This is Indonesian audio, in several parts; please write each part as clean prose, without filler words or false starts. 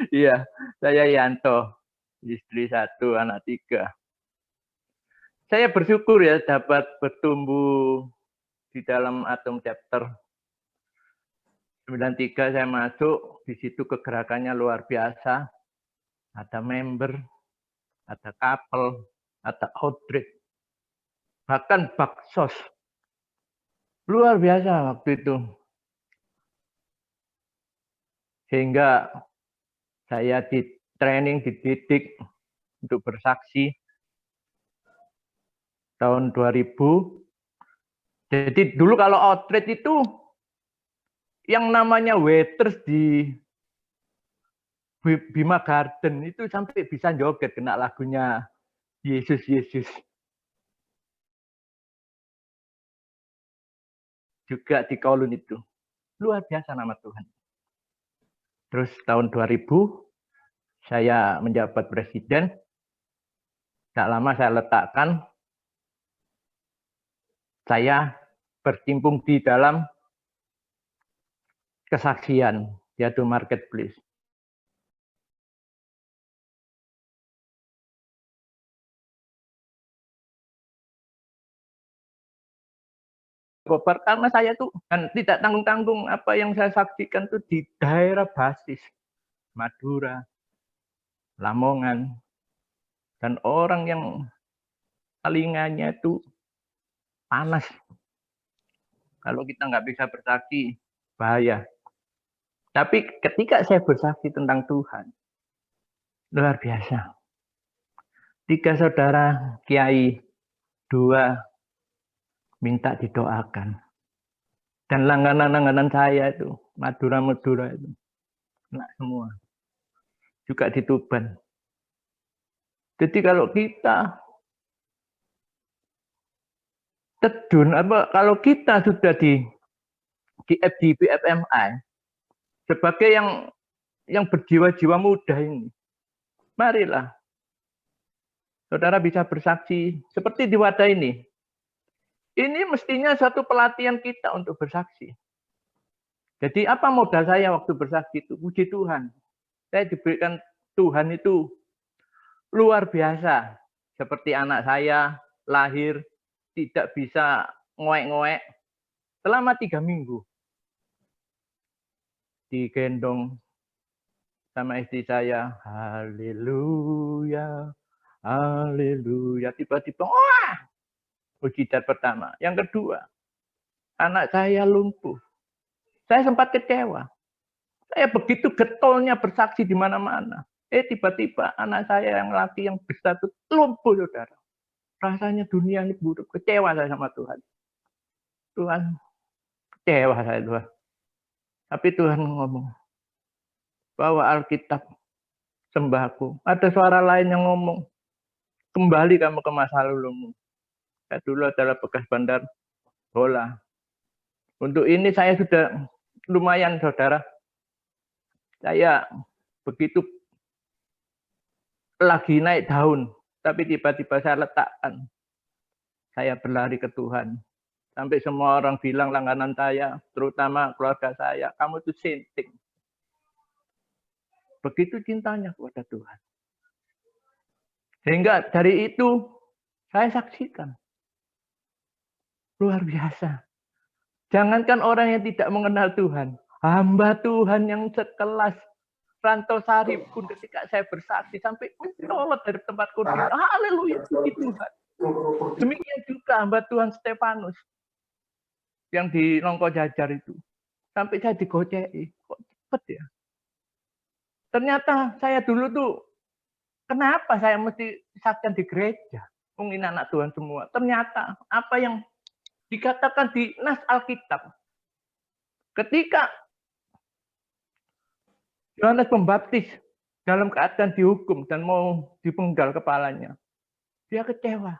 Iya, saya Yanto, istri 1, anak 3. Saya bersyukur ya dapat bertumbuh di dalam Atom Chapter 93. Saya masuk, di situ kegerakannya luar biasa. Ada member, ada couple, ada outreach, bahkan baksos. Luar biasa waktu itu. Sehingga saya di training, dididik untuk bersaksi tahun 2000. Jadi dulu kalau outreach itu yang namanya waiters di Bima Garden itu sampai bisa joget kena lagunya Yesus Yesus. Juga di Kowloon itu. Luar biasa nama Tuhan. Terus tahun 2000 saya menjabat presiden. Tak lama saya letakkan, saya berkecimpung di dalam kesaksian, yaitu marketplace. Karena saya tuh kan tidak tanggung-tanggung apa yang saya saksikan tuh di daerah basis Madura, Lamongan, dan orang yang telinganya itu panas. Kalau kita nggak bisa bersaksi, bahaya. Tapi ketika saya bersaksi tentang Tuhan, luar biasa. 3 saudara kiai, 2 minta didoakan. Dan langganan-langganan saya itu, Madura-Madura itu, kena semua. Juga di Tuban. Jadi kalau kita terjun, kalau kita sudah di BFMI, sebagai yang berjiwa-jiwa muda ini, marilah saudara bisa bersaksi seperti di wadah ini. Ini mestinya satu pelatihan kita untuk bersaksi. Jadi apa modal saya waktu bersaksi itu? Puji Tuhan. Saya diberikan Tuhan itu luar biasa. Seperti anak saya lahir tidak bisa ngoek-ngoek selama 3 minggu. Digendong sama istri saya, haleluya, haleluya. Tiba-tiba, wah, mujizat pertama. Yang kedua, anak saya lumpuh. Saya sempat kecewa. Saya begitu getolnya bersaksi di mana-mana. Tiba-tiba anak saya yang laki yang besar itu lumpuh, saudara. Rasanya dunia ini buruk. Kecewa saya sama Tuhan. Tuhan, kecewa saya Tuhan. Tapi Tuhan ngomong, bawa Alkitab, sembahku. Ada suara lain yang ngomong, kembali kamu ke masa lalumu. Saya dulu adalah bekas bandar bola. Untuk ini saya sudah lumayan, saudara. Saya begitu lagi naik daun, tapi tiba-tiba saya letakkan. Saya berlari ke Tuhan. Sampai semua orang bilang langganan saya, terutama keluarga saya, kamu itu sinting. Begitu cintanya kepada Tuhan. Sehingga dari itu, saya saksikan. Luar biasa. Jangankan orang yang tidak mengenal Tuhan, hamba Tuhan yang sekelas Ranto Sari pun ketika saya bersaksi sampai mencolot dari tempat kursi. Haleluya, puji Tuhan. Demikian juga hamba Tuhan Stefanus yang di Longko Jajar itu. Sampai saya digocei. Kok cepet ya? Ternyata saya dulu tuh, kenapa saya mesti saksikan di gereja? Mungkin anak Tuhan semua. Ternyata apa yang dikatakan di Nas Alkitab. Ketika Yohanes Pembaptis dalam keadaan dihukum dan mau dipenggal kepalanya, dia kecewa.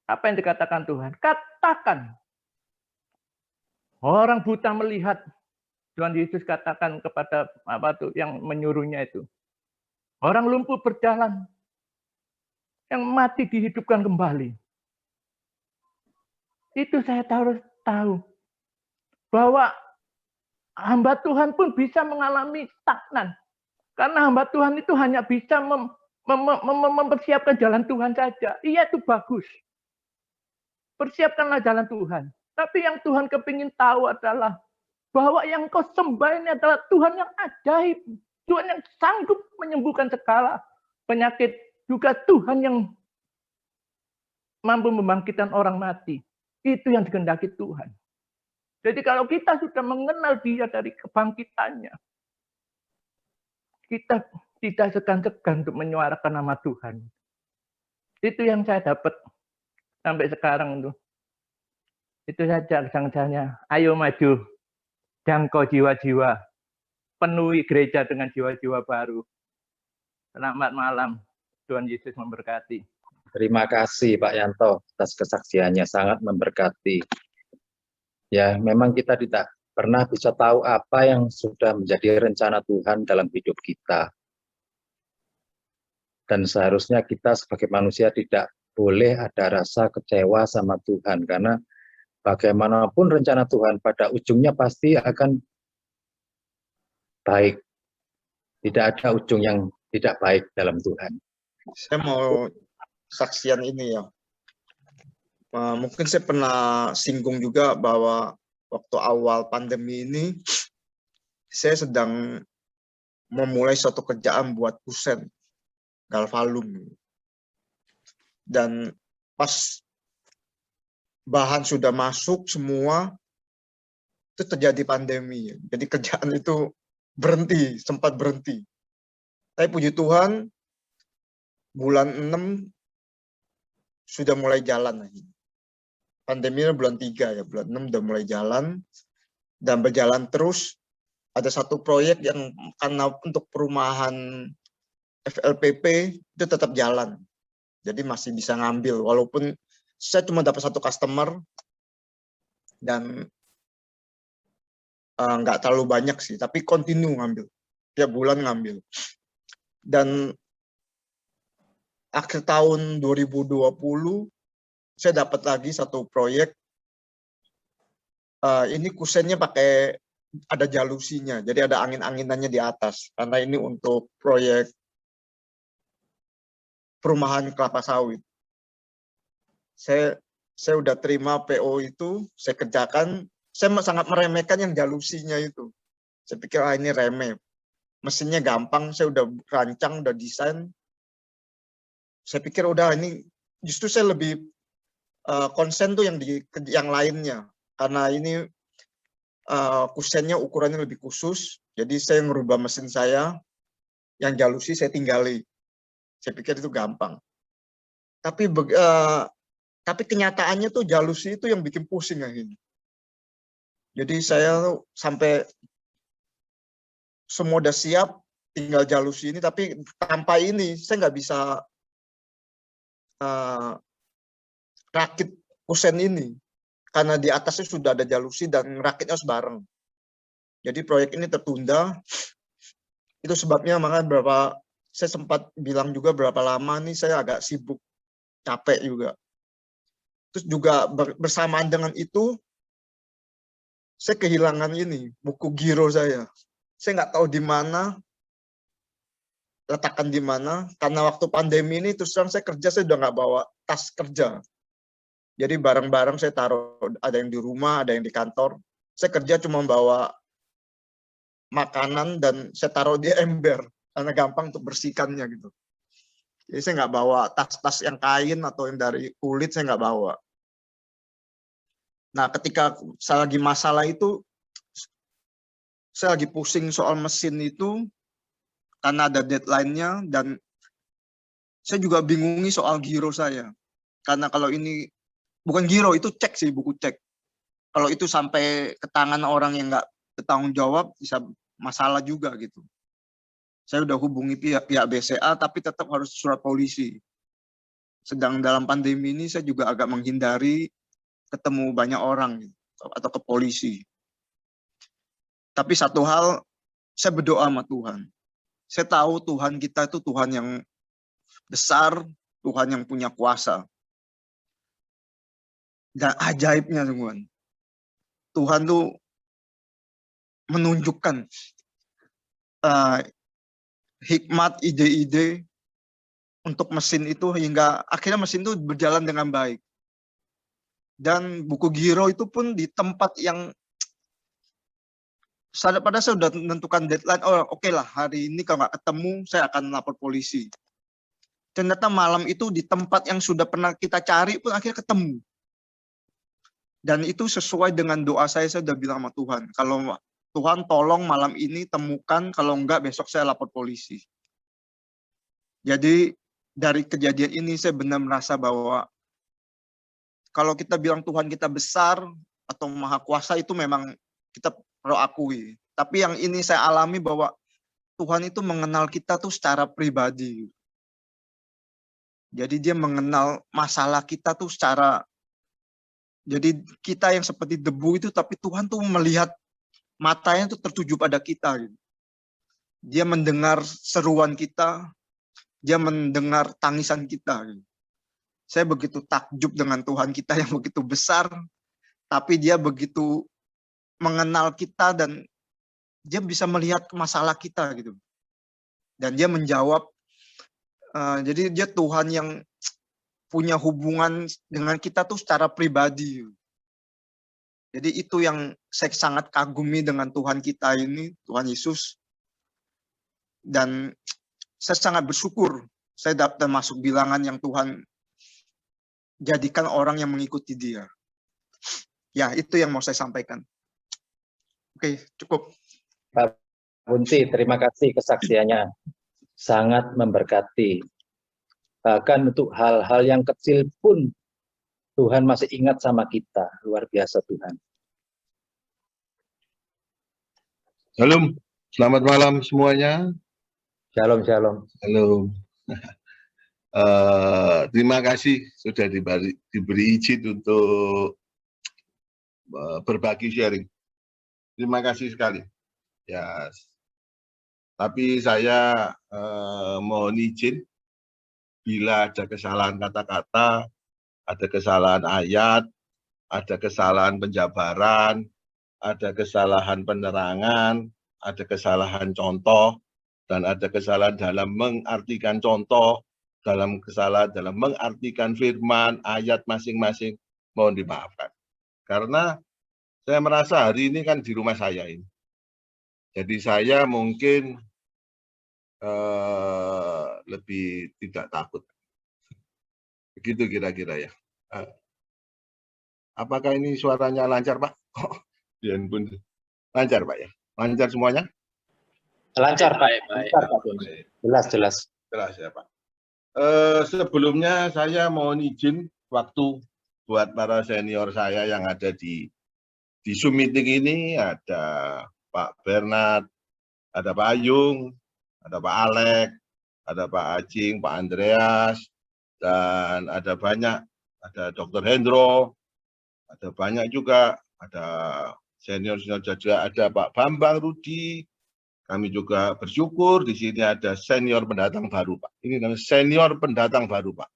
Apa yang dikatakan Tuhan? Katakan. Orang buta melihat. Tuhan Yesus katakan kepada apa tuh yang menyuruhnya itu. Orang lumpuh berjalan. Yang mati dihidupkan kembali. Itu saya tahu bahwa hamba Tuhan pun bisa mengalami stagnan. Karena hamba Tuhan itu hanya bisa mempersiapkan jalan Tuhan saja. Iya, itu bagus. Persiapkanlah jalan Tuhan. Tapi yang Tuhan kepingin tahu adalah bahwa yang kau sembah ini adalah Tuhan yang ajaib. Tuhan yang sanggup menyembuhkan segala penyakit. Juga Tuhan yang mampu membangkitkan orang mati. Itu yang dikehendaki Tuhan. Jadi kalau kita sudah mengenal Dia dari kebangkitannya, kita tidak segan-segan untuk menyuarakan nama Tuhan. Itu yang saya dapat sampai sekarang itu. Itu saja kesannya. Ayo maju, jangkau jiwa-jiwa, penuhi gereja dengan jiwa-jiwa baru. Selamat malam, Tuhan Yesus memberkati. Terima kasih Pak Yanto atas kesaksiannya, sangat memberkati. Ya, memang kita tidak pernah bisa tahu apa yang sudah menjadi rencana Tuhan dalam hidup kita. Dan seharusnya kita sebagai manusia tidak boleh ada rasa kecewa sama Tuhan, karena bagaimanapun rencana Tuhan pada ujungnya pasti akan baik. Tidak ada ujung yang tidak baik dalam Tuhan. Saya mau saksian ini ya. Mungkin saya pernah singgung juga bahwa waktu awal pandemi ini, saya sedang memulai suatu kerjaan buat kusen, galvalum. Dan pas bahan sudah masuk semua, itu terjadi pandemi. Jadi kerjaan itu berhenti, sempat berhenti. Tapi puji Tuhan, bulan 6 sudah mulai jalan lagi. Pandeminya bulan 3 ya, bulan 6 udah mulai jalan. Dan berjalan terus. Ada satu proyek yang karena untuk perumahan FLPP itu tetap jalan. Jadi masih bisa ngambil, walaupun saya cuma dapat satu customer dan nggak terlalu banyak sih, tapi continue ngambil, tiap bulan ngambil. Dan akhir tahun 2020 saya dapat lagi satu proyek. Ini kusennya pakai ada jalusinya, jadi ada angin-anginannya di atas. Karena ini untuk proyek perumahan kelapa sawit. Saya udah terima PO itu, saya kerjakan. Saya sangat meremehkan yang jalusinya itu. Saya pikir ini remeh. Mesinnya gampang, saya udah rancang, udah desain. Saya pikir udah ini, justru saya lebih konsen tuh yang lainnya. Karena ini kusennya ukurannya lebih khusus, jadi saya ngerubah mesin saya, yang jalusi saya tinggali. Saya pikir itu gampang. Tapi kenyataannya tuh jalusi itu yang bikin pusing akhirnya. Jadi saya sampai semua udah siap, tinggal jalusi ini, tapi tanpa ini saya nggak bisa rakit kusen ini. Karena di atasnya sudah ada jalusi dan rakitnya harus bareng. Jadi proyek ini tertunda. Itu sebabnya makanya saya sempat bilang juga berapa lama nih saya agak sibuk, capek juga. Terus juga bersamaan dengan itu, saya kehilangan ini, buku giro saya. Saya nggak tahu di mana, letakkan di mana. Karena waktu pandemi ini terus terang saya kerja, saya udah nggak bawa tas kerja. Jadi barang-barang saya taruh, ada yang di rumah, ada yang di kantor. Saya kerja cuma bawa makanan dan saya taruh di ember karena gampang untuk bersihkannya gitu. Jadi saya nggak bawa tas-tas yang kain atau yang dari kulit, saya nggak bawa. Nah, ketika saya lagi masalah itu, saya lagi pusing soal mesin itu karena ada deadline-nya, dan saya juga bingungi soal giro saya. Karena kalau ini bukan giro, itu cek sih, buku cek. Kalau itu sampai ke tangan orang yang nggak bertanggung jawab, bisa masalah juga gitu. Saya udah hubungi pihak BCA, tapi tetap harus surat polisi. Sedang dalam pandemi ini saya juga agak menghindari ketemu banyak orang gitu, atau ke polisi. Tapi satu hal, saya berdoa sama Tuhan. Saya tahu Tuhan kita itu Tuhan yang besar, Tuhan yang punya kuasa. Dan ajaibnya teman, Tuhan tuh menunjukkan hikmat, ide-ide untuk mesin itu hingga akhirnya mesin itu berjalan dengan baik. Dan buku giro itu pun di tempat yang pada saya sudah menentukan deadline, oh oke lah hari ini kalau nggak ketemu saya akan lapor polisi. Ternyata malam itu di tempat yang sudah pernah kita cari pun akhirnya ketemu. Dan itu sesuai dengan doa saya sudah bilang sama Tuhan, kalau Tuhan tolong malam ini temukan, kalau enggak besok saya lapor polisi. Jadi dari kejadian ini saya benar merasa bahwa kalau kita bilang Tuhan kita besar atau maha kuasa itu memang kita perlu akui. Tapi yang ini saya alami bahwa Tuhan itu mengenal kita tuh secara pribadi. Jadi dia mengenal masalah kita tuh secara, jadi kita yang seperti debu itu, tapi Tuhan tuh melihat matanya tuh tertuju pada kita. Dia mendengar seruan kita, dia mendengar tangisan kita. Saya begitu takjub dengan Tuhan kita yang begitu besar, tapi dia begitu mengenal kita dan dia bisa melihat masalah kita gitu. Dan dia menjawab, jadi dia Tuhan yang punya hubungan dengan kita tuh secara pribadi. Jadi itu yang saya sangat kagumi dengan Tuhan kita ini, Tuhan Yesus. Dan saya sangat bersyukur saya dapat masuk bilangan yang Tuhan jadikan orang yang mengikuti dia. Ya, itu yang mau saya sampaikan. Oke, cukup. Pak Bunti, terima kasih kesaksiannya. Sangat memberkati. Bahkan untuk hal-hal yang kecil pun Tuhan masih ingat sama kita. Luar biasa Tuhan. Shalom, selamat malam semuanya. Shalom, shalom. Halo. Terima kasih sudah diberi izin untuk berbagi sharing. Terima kasih sekali. Ya, tapi saya mohon izin bila ada kesalahan kata-kata, ada kesalahan ayat, ada kesalahan penjabaran, ada kesalahan penerangan, ada kesalahan contoh, dan ada kesalahan dalam mengartikan contoh, dalam kesalahan dalam mengartikan firman, ayat masing-masing, mohon dimaafkan. Karena saya merasa hari ini kan di rumah saya ini. Jadi saya mungkin lebih tidak takut. Begitu kira-kira ya. Apakah ini suaranya lancar, Pak? Lancar, Pak ya? Lancar semuanya? Lancar, Pak. Lancar, Pak. Jelas, jelas. Jelas ya, Pak. Sebelumnya saya mohon izin waktu buat para senior saya yang ada di Zoom meeting ini, ada Pak Bernard, ada Pak Ayung, ada Pak Alek, ada Pak Acing, Pak Andreas, dan ada banyak, ada Dr. Hendro, ada banyak juga, ada senior-senior juga, ada Pak Bambang Rudi. Kami juga bersyukur di sini ada senior pendatang baru, Pak. Ini namanya senior pendatang baru, Pak.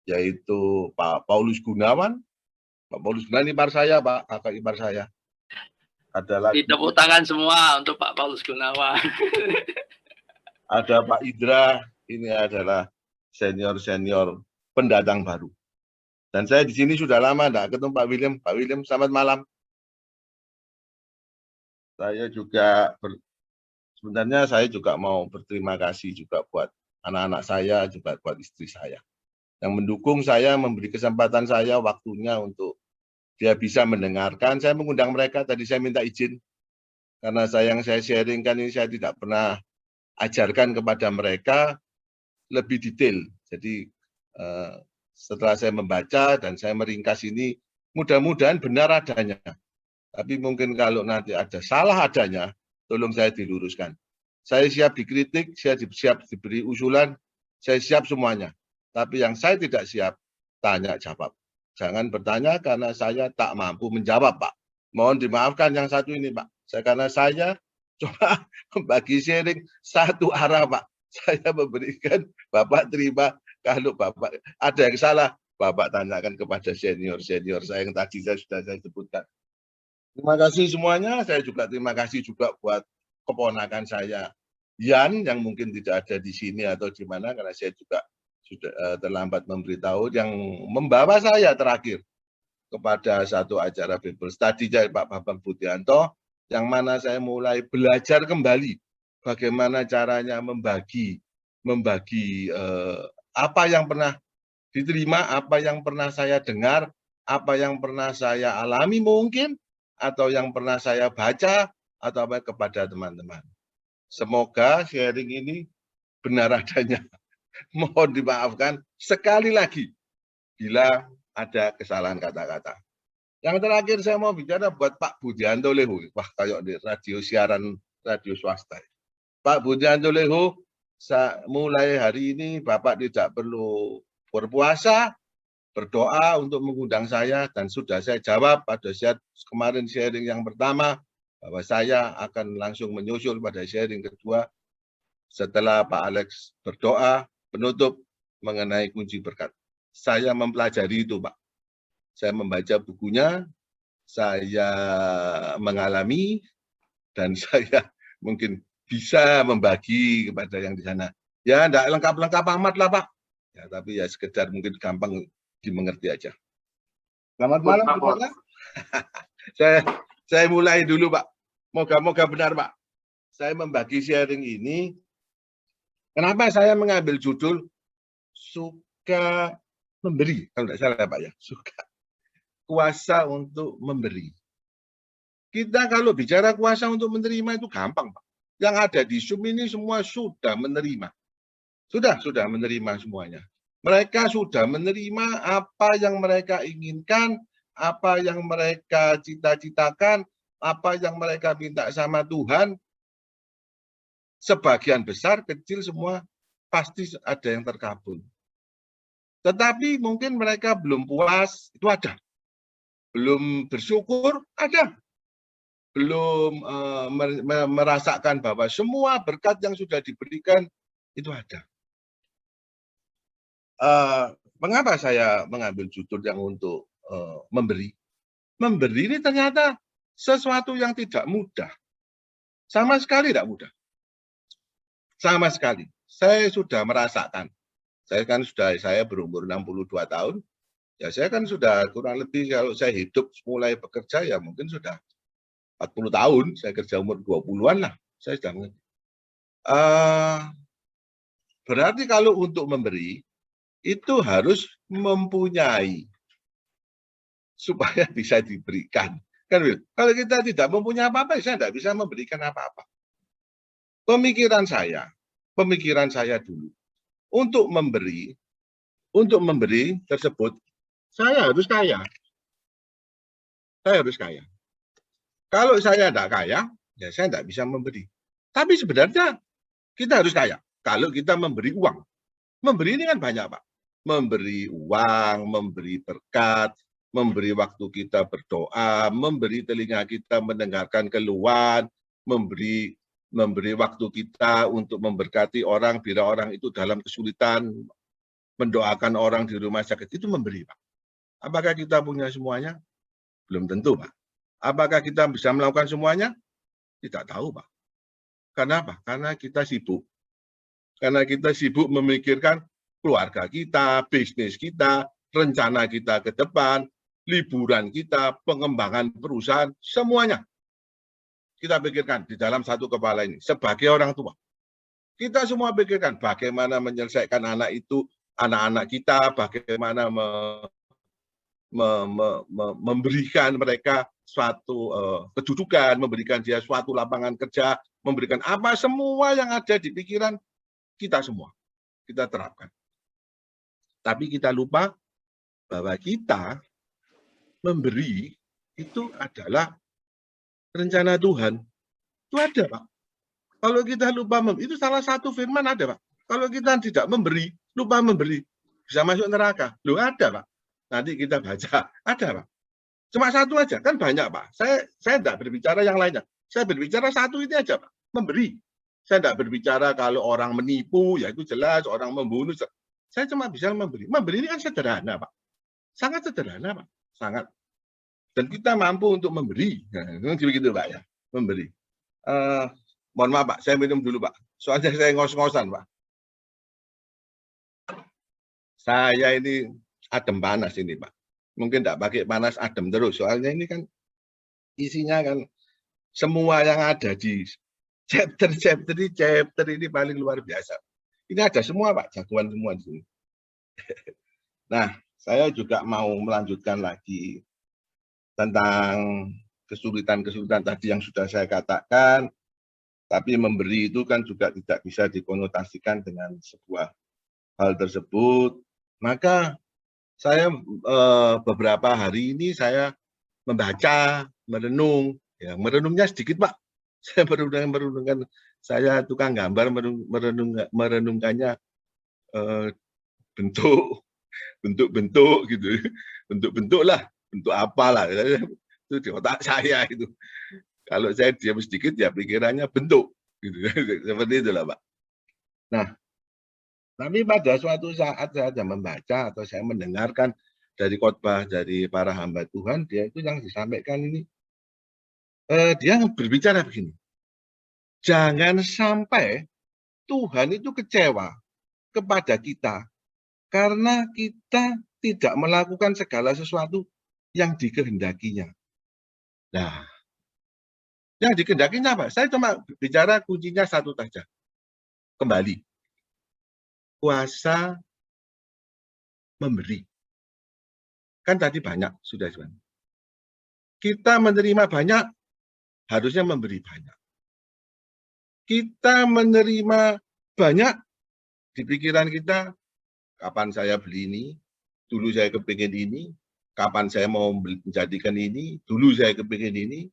Yaitu Pak Paulus Gunawan. Pak Paulus Gunawan ipar saya, Pak, kakak ipar saya. Ada lagi. Tepuk tangan semua untuk Pak Paulus Gunawan. Ada Pak Idra, ini adalah senior-senior pendatang baru. Dan saya di sini sudah lama enggak ketemu Pak William. Pak William, selamat malam. Saya juga sebenarnya saya juga mau berterima kasih juga buat anak-anak saya, juga buat istri saya. Yang mendukung saya, memberi kesempatan saya, waktunya untuk dia bisa mendengarkan. Saya mengundang mereka, tadi saya minta izin. Karena yang saya sharingkan ini saya tidak pernah ajarkan kepada mereka lebih detail. Jadi setelah saya membaca dan saya meringkas ini, mudah-mudahan benar adanya. Tapi mungkin kalau nanti ada salah adanya, tolong saya diluruskan. Saya siap dikritik, saya siap diberi usulan, saya siap semuanya. Tapi yang saya tidak siap, tanya jawab. Jangan bertanya karena saya tak mampu menjawab, Pak. Mohon dimaafkan yang satu ini, Pak. Karena saya coba membagi sharing satu arah, Pak. Saya memberikan, Bapak terima. Kalau Bapak ada yang salah, Bapak tanyakan kepada senior-senior saya yang tadi sudah saya sebutkan. Terima kasih semuanya. Saya juga terima kasih juga buat keponakan saya Yan yang mungkin tidak ada di sini atau di mana, karena saya juga sudah terlambat memberitahu, yang membawa saya terakhir kepada satu acara Bible Study dari Pak Bambang Budianto, yang mana saya mulai belajar kembali bagaimana caranya membagi apa yang pernah diterima, apa yang pernah saya dengar, apa yang pernah saya alami mungkin, atau yang pernah saya baca, atau apa kepada teman-teman. Semoga sharing ini benar adanya. Mohon dimaafkan sekali lagi bila ada kesalahan kata-kata. Yang terakhir saya mau bicara buat Pak Budianto Lehu. Wah, kayak di radio siaran radio swasta. Pak Budianto Lehu, mulai hari ini Bapak tidak perlu berpuasa, berdoa untuk mengundang saya, dan sudah saya jawab pada saat kemarin sharing yang pertama bahwa saya akan langsung menyusul pada sharing kedua setelah Pak Alex berdoa penutup mengenai kunci berkat. Saya mempelajari itu, Pak. Saya membaca bukunya, saya mengalami, dan saya mungkin bisa membagi kepada yang di sana. Ya, enggak lengkap-lengkap amat lah, Pak. Ya, tapi ya sekedar mungkin gampang dimengerti aja. Selamat malam, Pak. Saya mulai dulu, Pak. Moga-moga benar, Pak. Saya membagi sharing ini. Kenapa saya mengambil judul suka memberi? Kalau tidak salah, Pak ya. Suka kuasa untuk memberi. Kita kalau bicara kuasa untuk menerima itu gampang, Pak. Yang ada di Zoom ini semua sudah menerima. Sudah menerima semuanya. Mereka sudah menerima apa yang mereka inginkan, apa yang mereka cita-citakan, apa yang mereka minta sama Tuhan. Sebagian besar, kecil semua pasti ada yang terkabul. Tetapi mungkin mereka belum puas, itu ada. Belum bersyukur, ada. Belum merasakan bahwa semua berkat yang sudah diberikan, itu ada. Mengapa saya mengambil judul yang untuk memberi? Memberi ini ternyata sesuatu yang tidak mudah. Sama sekali tidak mudah. Sama sekali. Saya sudah merasakan. Saya berumur 62 tahun. Ya saya kan sudah kurang lebih kalau saya hidup mulai bekerja ya mungkin sudah 40 tahun. Saya kerja umur 20-an lah. Saya sudah mengerti. Berarti kalau untuk memberi itu harus mempunyai supaya bisa diberikan. Kan, kalau kita tidak mempunyai apa-apa, saya tidak bisa memberikan apa-apa. Pemikiran saya dulu, untuk memberi tersebut, saya harus kaya. Saya harus kaya. Kalau saya tidak kaya, ya saya tidak bisa memberi. Tapi sebenarnya kita harus kaya. Kalau kita memberi uang, memberi ini kan banyak, Pak. Memberi uang, memberi berkat, memberi waktu kita berdoa, memberi telinga kita mendengarkan keluhan, memberi waktu kita untuk memberkati orang bila orang itu dalam kesulitan, mendoakan orang di rumah sakit, itu memberi, Pak. Apakah kita punya semuanya? Belum tentu, Pak. Apakah kita bisa melakukan semuanya? Tidak tahu, Pak. Kenapa? Karena kita sibuk. Karena kita sibuk memikirkan keluarga kita, bisnis kita, rencana kita ke depan, liburan kita, pengembangan perusahaan, semuanya. Kita pikirkan di dalam satu kepala ini, sebagai orang tua. Kita semua pikirkan bagaimana menyelesaikan anak-anak kita, bagaimana memberikan mereka suatu kedudukan, memberikan dia suatu lapangan kerja, memberikan apa semua yang ada di pikiran kita semua. Kita terapkan. Tapi kita lupa bahwa kita memberi itu adalah rencana Tuhan. Itu ada, Pak. Kalau kita lupa memberi, itu salah satu firman ada, Pak. Kalau kita tidak memberi, lupa memberi, bisa masuk neraka. Loh, ada, Pak. Nanti kita baca. Ada, Pak. Cuma satu aja, kan banyak, Pak. Saya tidak berbicara yang lainnya. Saya berbicara satu ini aja, Pak. Memberi. Saya tidak berbicara kalau orang menipu, ya itu jelas, orang membunuh. Saya cuma bisa memberi. Memberi ini kan sederhana, Pak. Sangat sederhana, Pak. Sangat. Dan kita mampu untuk memberi. Nah, begitu, Pak, ya. Memberi. Mohon maaf Pak, saya minum dulu Pak. Soalnya saya ngos-ngosan Pak. Saya ini adem panas ini Pak. Mungkin tidak pakai panas adem terus. Soalnya ini kan isinya kan semua yang ada di chapter ini paling luar biasa. Ini ada semua Pak, jagoan semua di sini. Nah, saya juga mau melanjutkan lagi tentang kesulitan-kesulitan tadi yang sudah saya katakan. Tapi memberi itu kan juga tidak bisa dikonotasikan dengan sebuah hal tersebut. Maka saya beberapa hari ini saya membaca, merenung. Ya, merenungnya sedikit Pak. Saya merenungkan, saya tukang gambar merenungkannya bentuk-bentuk gitu. Bentuk-bentuk lah, bentuk apalah. Itu di otak saya itu. Kalau saya diam sedikit ya pikirannya bentuk gitu. Seperti itulah Pak. Nah, tapi pada suatu saat saya ada membaca atau saya mendengarkan dari khotbah dari para hamba Tuhan, dia itu yang disampaikan ini, dia berbicara begini, jangan sampai Tuhan itu kecewa kepada kita karena kita tidak melakukan segala sesuatu yang dikehendakinya. Nah, yang dikehendakinya apa? Saya cuma bicara kuncinya satu saja. Kembali. Kuasa memberi. Kan tadi banyak, sudah. Kita menerima banyak, harusnya memberi banyak. Kita menerima banyak, di pikiran kita, kapan saya beli ini, dulu saya kepingin ini, kapan saya mau menjadikan ini, dulu saya kepingin ini,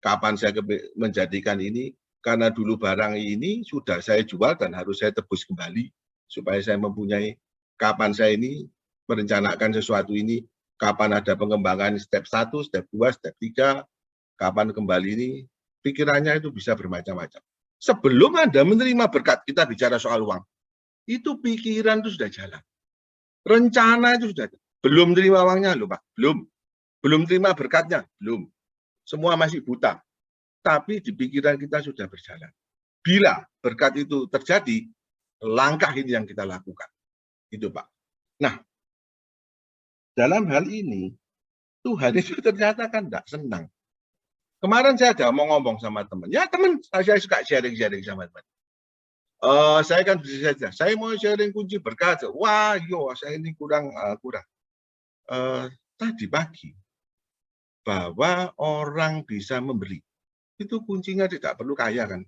kapan saya menjadikan ini, karena dulu barang ini sudah saya jual dan harus saya tebus kembali, supaya saya mempunyai, kapan saya ini merencanakan sesuatu ini, kapan ada pengembangan step 1, step 2, step 3, kapan kembali ini, pikirannya itu bisa bermacam-macam. Sebelum Anda menerima berkat, kita bicara soal uang, itu pikiran itu sudah jalan. Rencana itu sudah, belum terima uangnya loh Pak, belum terima berkatnya, belum. Semua masih buta, tapi di pikiran kita sudah berjalan. Bila berkat itu terjadi, langkah ini yang kita lakukan. Itu Pak. Nah, dalam hal ini, Tuhan itu ternyata kan tidak senang. Kemarin saya ada mau ngomong sama teman. Ya teman, saya suka sharing-sharing sama teman. Saya kan bisa saja, saya mau sharing kunci berkat. Wah, saya ini kurang. Tadi pagi, bahwa orang bisa memberi. Itu kuncinya tidak perlu kaya kan.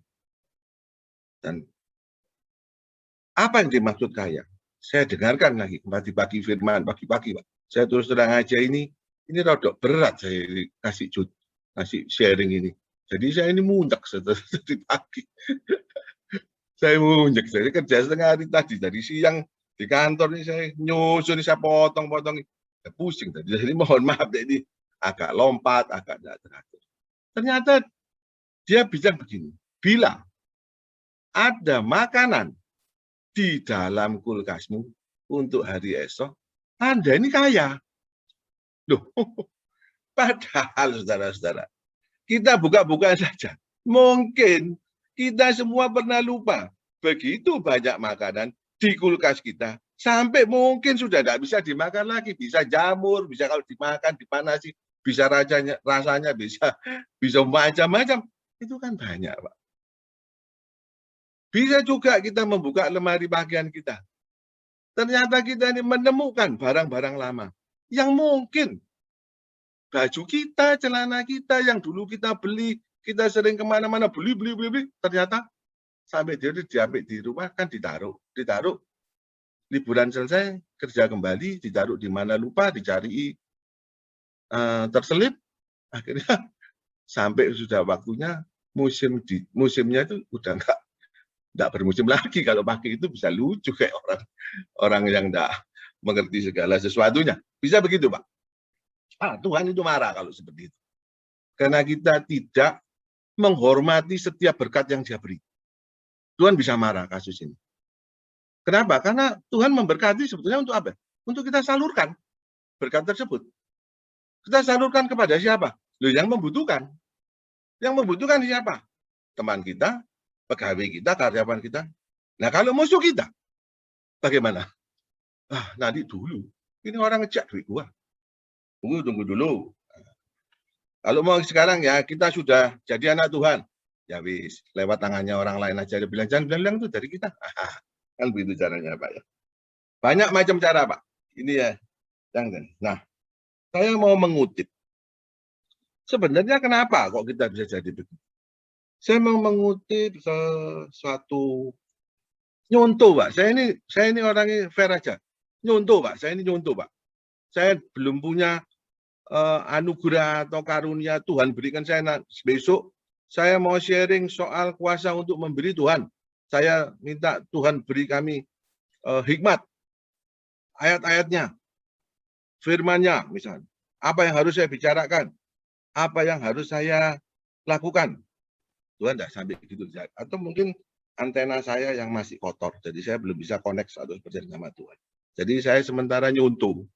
Dan apa yang dimaksud kaya? Saya dengarkan lagi pagi-pagi firman, pagi-pagi Pak. Saya terus terang aja ini rodok berat saya kasih sharing ini. Jadi saya ini muncak setelah pagi. Saya muncak, saya kerja setengah hari tadi, dari siang di kantor ini saya nyusun, saya potong-potong, pusing tadi. Jadi mohon maaf ini agak lompat, agak tidak teratur. Ternyata dia bilang begini, bila ada makanan di dalam kulkasmu untuk hari esok, Anda ini kaya. Loh, padahal saudara-saudara, kita buka-buka saja. Mungkin kita semua pernah lupa, begitu banyak makanan di kulkas kita, sampai mungkin sudah tidak bisa dimakan lagi, bisa jamur, bisa kalau dimakan dipanasi, bisa rasanya bisa macam-macam. Itu kan banyak, Pak. Bisa juga kita membuka lemari pakaian kita. Ternyata kita ini menemukan barang-barang lama yang mungkin baju kita, celana kita yang dulu kita beli, kita sering kemana-mana beli, ternyata sampai dia diambil di rumah kan ditaruh. Liburan selesai, kerja kembali, ditaruh di mana lupa, dicari terselip, akhirnya sampai sudah waktunya musimnya itu udah enggak bermusim lagi. Kalau pakai itu bisa lucu kayak orang yang enggak mengerti segala sesuatunya. Bisa begitu, Pak. Tuhan itu marah kalau seperti itu. Karena kita tidak menghormati setiap berkat yang Dia beri. Tuhan bisa marah kasus ini. Kenapa? Karena Tuhan memberkati sebetulnya untuk apa? Untuk kita salurkan berkat tersebut. Kita salurkan kepada siapa? Loh, yang membutuhkan. Yang membutuhkan siapa? Teman kita, pegawai kita, karyawan kita. Nah, kalau musuh kita, bagaimana? Nanti dulu. Ini orang ngejak duit gua. Tunggu dulu. Kalau mau sekarang ya, kita sudah jadi anak Tuhan. Ya wis, lewat tangannya orang lain aja. Dia bilang, jangan bilang itu dari kita. Kan begitu caranya, Pak ya. Banyak macam cara, Pak. Ini ya. Nah, saya mau mengutip. Sebenarnya kenapa kok kita bisa jadi begitu? Saya mau mengutip suatu nyontoh, Pak. Saya ini orangnya fair aja. Nyontoh, Pak. Saya ini nyontoh, Pak. Saya belum punya anugerah atau karunia Tuhan berikan saya. Besok saya mau sharing soal kuasa untuk memberi Tuhan. Saya minta Tuhan beri kami hikmat. Ayat-ayatnya. Firman-Nya misalnya. Apa yang harus saya bicarakan? Apa yang harus saya lakukan? Tuhan tidak sampai gitu. Atau mungkin antena saya yang masih kotor. Jadi saya belum bisa connect 100% sama Tuhan. Jadi saya sementara nyuntuh.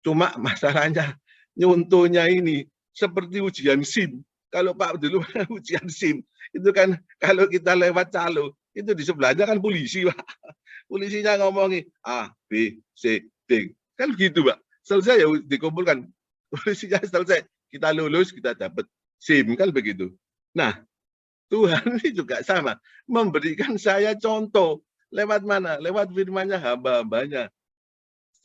Cuma masalahnya nyuntuhnya ini seperti ujian SIM. Kalau Pak dulu ujian SIM. Itu kan kalau kita lewat calo. Itu di sebelahnya kan polisi, Pak. Polisinya ngomongin A, B, C, D. Kan gitu, Pak. Selesai ya dikumpulkan. Polisinya selesai. Kita lulus, kita dapat SIM, kan begitu. Nah, Tuhan ini juga sama. Memberikan saya contoh. Lewat mana? Lewat firman-Nya, hamba-hambanya.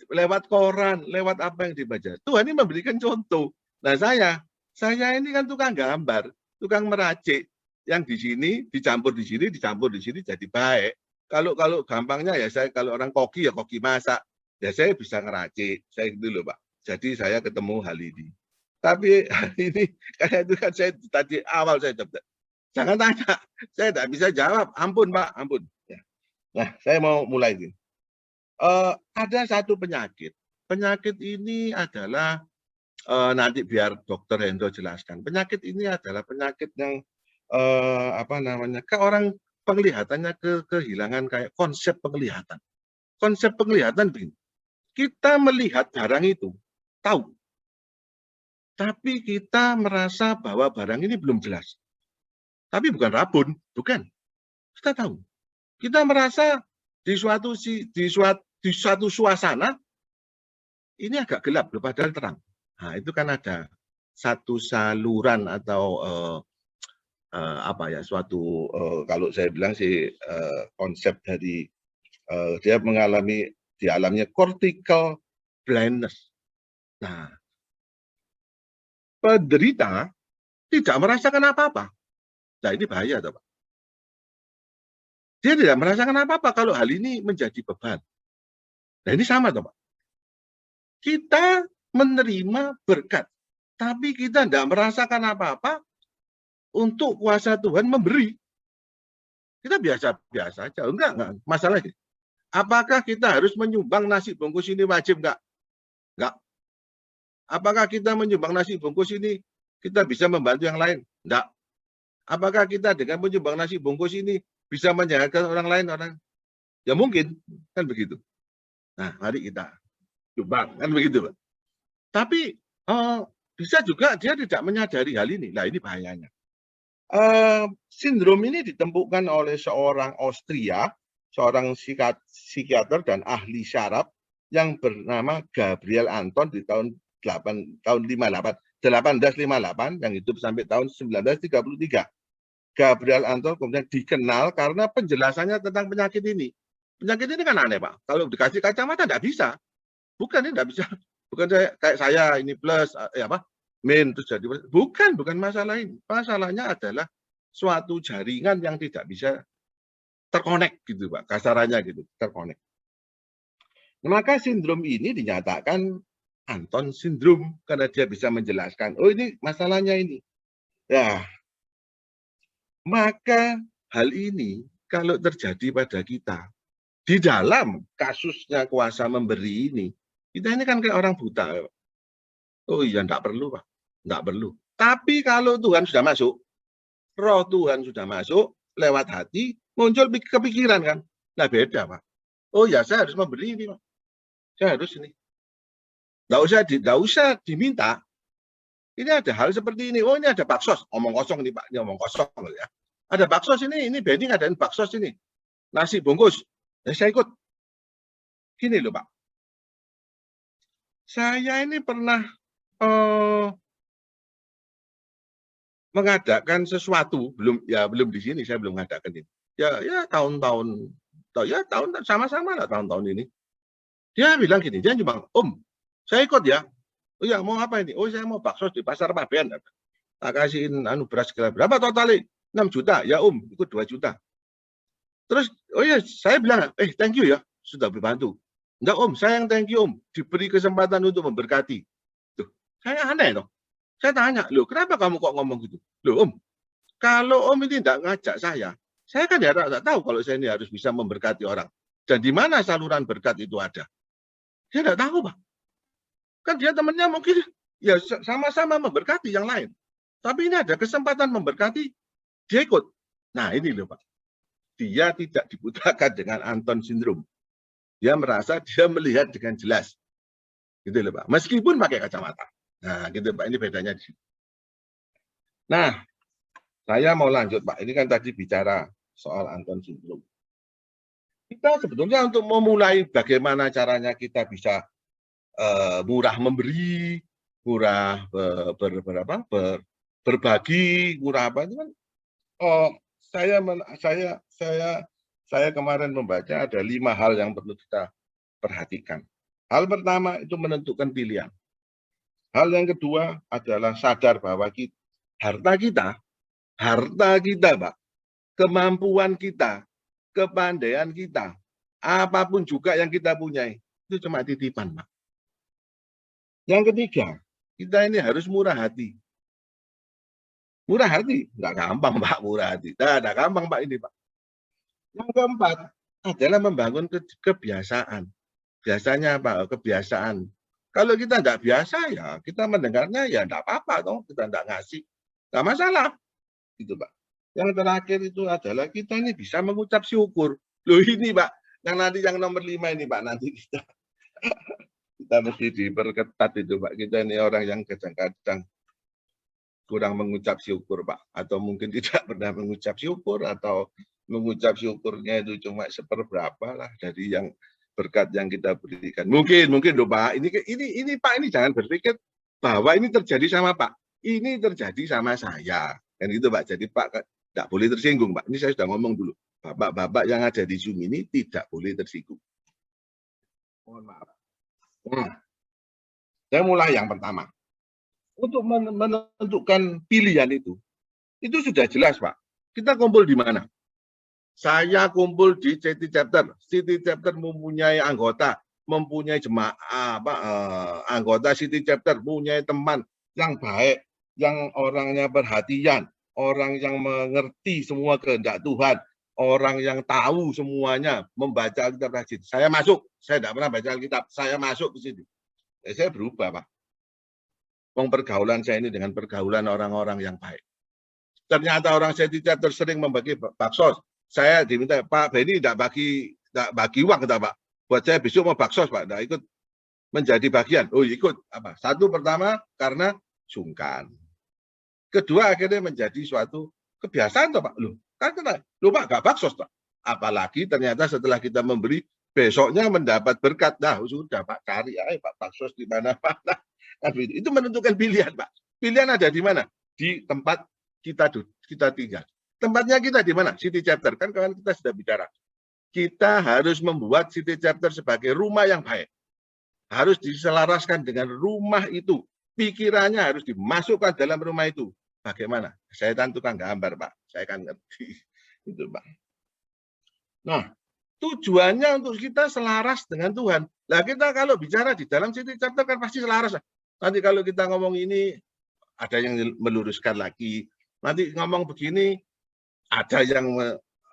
Lewat koran, lewat apa yang dibaca. Tuhan ini memberikan contoh. Nah, saya ini kan tukang gambar, tukang meracik. Yang di sini, dicampur di sini, dicampur di sini, jadi baik. Kalau gampangnya ya saya, kalau orang koki ya koki masak. Ya saya bisa ngeracik. Saya gitu loh, Pak. Jadi saya ketemu hal ini. Tapi ini kayak itu kan saya tadi awal saya coba. Jangan tanya, saya tidak bisa jawab. Ampun, Pak, ampun. Ya. Nah, saya mau mulai ini. Ada satu penyakit. Penyakit ini adalah nanti biar Dokter Hendro jelaskan. Penyakit ini adalah penyakit yang ke orang penglihatannya kehilangan kayak konsep penglihatan. Konsep penglihatan begini. Kita melihat barang itu, tahu. Tapi kita merasa bahwa barang ini belum jelas. Tapi bukan rabun, bukan. Kita tahu. Kita merasa di suatu suasana ini agak gelap, padahal terang. Nah, itu kan ada satu saluran atau kalau saya bilang sih konsep dari dia mengalami di alamnya cortical blindness. Nah, penderita tidak merasakan apa-apa. Nah, ini bahaya, Pak. Dia tidak merasakan apa-apa kalau hal ini menjadi beban. Nah, ini sama, Pak. Kita menerima berkat, tapi kita tidak merasakan apa-apa untuk kuasa Tuhan memberi. Kita biasa-biasa aja. Enggak. Masalahnya, apakah kita harus menyumbang nasi bungkus ini wajib? Enggak. Apakah kita menyumbang nasi bungkus ini kita bisa membantu yang lain? Enggak. Apakah kita dengan menyumbang nasi bungkus ini bisa menjaga orang lain? Ya mungkin, kan begitu. Nah, mari kita sumbang, kan begitu, Pak. Tapi bisa juga dia tidak menyadari hal ini. Nah, ini bahayanya. Sindrom ini ditemukan oleh seorang Austria, seorang psikiater dan ahli syaraf yang bernama Gabriel Anton di tahun 1858 yang hidup sampai tahun 1933. Gabriel Anton kemudian dikenal karena penjelasannya tentang penyakit ini. Penyakit ini kan aneh, Pak. Kalau dikasih kacamata tidak bisa. Bukan, ini tidak bisa. Bukan kayak saya ini plus min terus jadi. Bukan masalah ini. Masalahnya adalah suatu jaringan yang tidak bisa terkonek gitu, Pak. Kasarannya gitu, terkonek. Maka sindrom ini dinyatakan Anton sindrom karena dia bisa menjelaskan, oh ini masalahnya ini. Ya, maka hal ini kalau terjadi pada kita di dalam kasusnya kuasa memberi ini, kita ini kan kayak orang buta. Oh iya, enggak perlu, Pak. Enggak perlu. Tapi kalau Tuhan sudah masuk, roh Tuhan sudah masuk, lewat hati, muncul kepikiran kan. Nah beda, Pak. Oh ya, saya harus memberi ini, Pak. Saya harus ini. Nggak usah diminta. Ini ada hal seperti ini. Oh ini ada baksos. Omong kosong nih, Pak. Ini omong kosong ya. ada baksos ini Benny ngadain baksos ini, nasi bungkus, ya saya ikut. Gini loh Pak, saya ini pernah mengadakan sesuatu, belum di sini, saya belum mengadakan ini. Ya tahun-tahun, tahun sama-sama lah tahun-tahun ini. Dia bilang gini, dia cuma, Om, saya ikut ya. Oh ya, mau apa ini? Oh, saya mau bakso di pasar Pabean. Tak kasihin beras kilo berapa totalnya? 6 juta. Ya Om, ikut 2 juta. Terus, oh ya, saya bilang, thank you ya, sudah berbantu. Enggak Om, saya yang thank you Om, diberi kesempatan untuk memberkati. Tuh, saya aneh loh. Saya tanya, loh kenapa kamu kok ngomong gitu? Loh Om, kalau Om ini tidak ngajak saya kan ya tidak tahu kalau saya ini harus bisa memberkati orang. Dan di mana saluran berkat itu ada. Dia tidak tahu Pak. Kan dia temannya mungkin ya sama-sama memberkati yang lain. Tapi ini ada kesempatan memberkati, dia ikut. Nah ini loh Pak. Dia tidak dibutakan dengan Anton Syndrome. Dia merasa dia melihat dengan jelas. Gitu loh Pak. Meskipun pakai kacamata. Nah gitu Pak, ini bedanya di sini. Nah, saya mau lanjut Pak. Ini kan tadi bicara soal Anton Syndrome. Kita sebetulnya untuk memulai bagaimana caranya kita bisa murah memberi, murah berbagi, murah apa itu kan? Saya kemarin membaca ada 5 hal yang perlu kita perhatikan. Hal pertama itu menentukan pilihan. Hal yang kedua adalah sadar bahwa harta kita, Pak, kemampuan kita, kepandaian kita, apapun juga yang kita punya itu cuma titipan, Pak. Yang ketiga, kita ini harus murah hati. Murah hati, nggak gampang Pak, murah hati. Nggak gampang Pak ini Pak. Yang keempat adalah membangun kebiasaan. Biasanya apa? Kebiasaan. Kalau kita nggak biasa ya, kita mendengarnya ya nggak apa-apa toh, kita nggak ngasih, nggak masalah, gitu Pak. Yang terakhir itu adalah kita ini bisa mengucap syukur. Loh ini Pak, yang nomor 5 ini Pak, nanti kita mesti diperketat itu Pak. Kita ini orang yang kadang-kadang kurang mengucap syukur Pak, atau mungkin tidak pernah mengucap syukur, atau mengucap syukurnya itu cuma seperberapa lah dari yang berkat yang kita berikan. Mungkin loh Pak, ini Pak, ini jangan berpikir bahwa ini terjadi sama Pak. Ini terjadi sama saya. Kan gitu Pak. Jadi Pak tidak boleh tersinggung Pak. Ini saya sudah ngomong dulu. Bapak-bapak yang ada di Zoom ini tidak boleh tersinggung. Mohon maaf. Nah, saya mulai yang pertama. Untuk menentukan pilihan itu sudah jelas Pak. Kita kumpul di mana? Saya kumpul di City Chapter. City Chapter mempunyai anggota, mempunyai jemaah, anggota City Chapter, mempunyai teman yang baik, yang orangnya perhatian, orang yang mengerti semua kehendak Tuhan, orang yang tahu semuanya, membaca Alkitab rajin. Saya masuk, saya tidak pernah baca Alkitab, saya masuk ke sini. Saya berubah Pak. Pergaulan saya ini dengan pergaulan orang-orang yang baik. Ternyata orang City Chapter sering membagi bakso. Saya diminta, Pak Benny tidak bagi uang kita Pak. Buat saya besok mau bakso Pak, tidak ikut menjadi bagian. Oh ikut apa? Satu pertama karena sungkan. Kedua akhirnya menjadi suatu kebiasaan toh Pak. Loh kan Pak gak bakso Pak. Apalagi ternyata setelah kita memberi besoknya mendapat berkat. Nah sudah Pak, cari aja Pak bakso di mana-mana. Itu menentukan pilihan Pak. Pilihan ada di mana? Di tempat kita tinggal. Tempatnya kita di mana? City Chapter. Kan kawan kita sudah bicara. Kita harus membuat City Chapter sebagai rumah yang baik. Harus diselaraskan dengan rumah itu. Pikirannya harus dimasukkan dalam rumah itu. Bagaimana? Saya tentukan gambar Pak. Saya kan ngerti. Itu Pak. Nah, tujuannya untuk kita selaras dengan Tuhan. Nah kita kalau bicara di dalam City Chapter kan pasti selaras. Nanti kalau kita ngomong ini, ada yang meluruskan lagi. Nanti ngomong begini, ada yang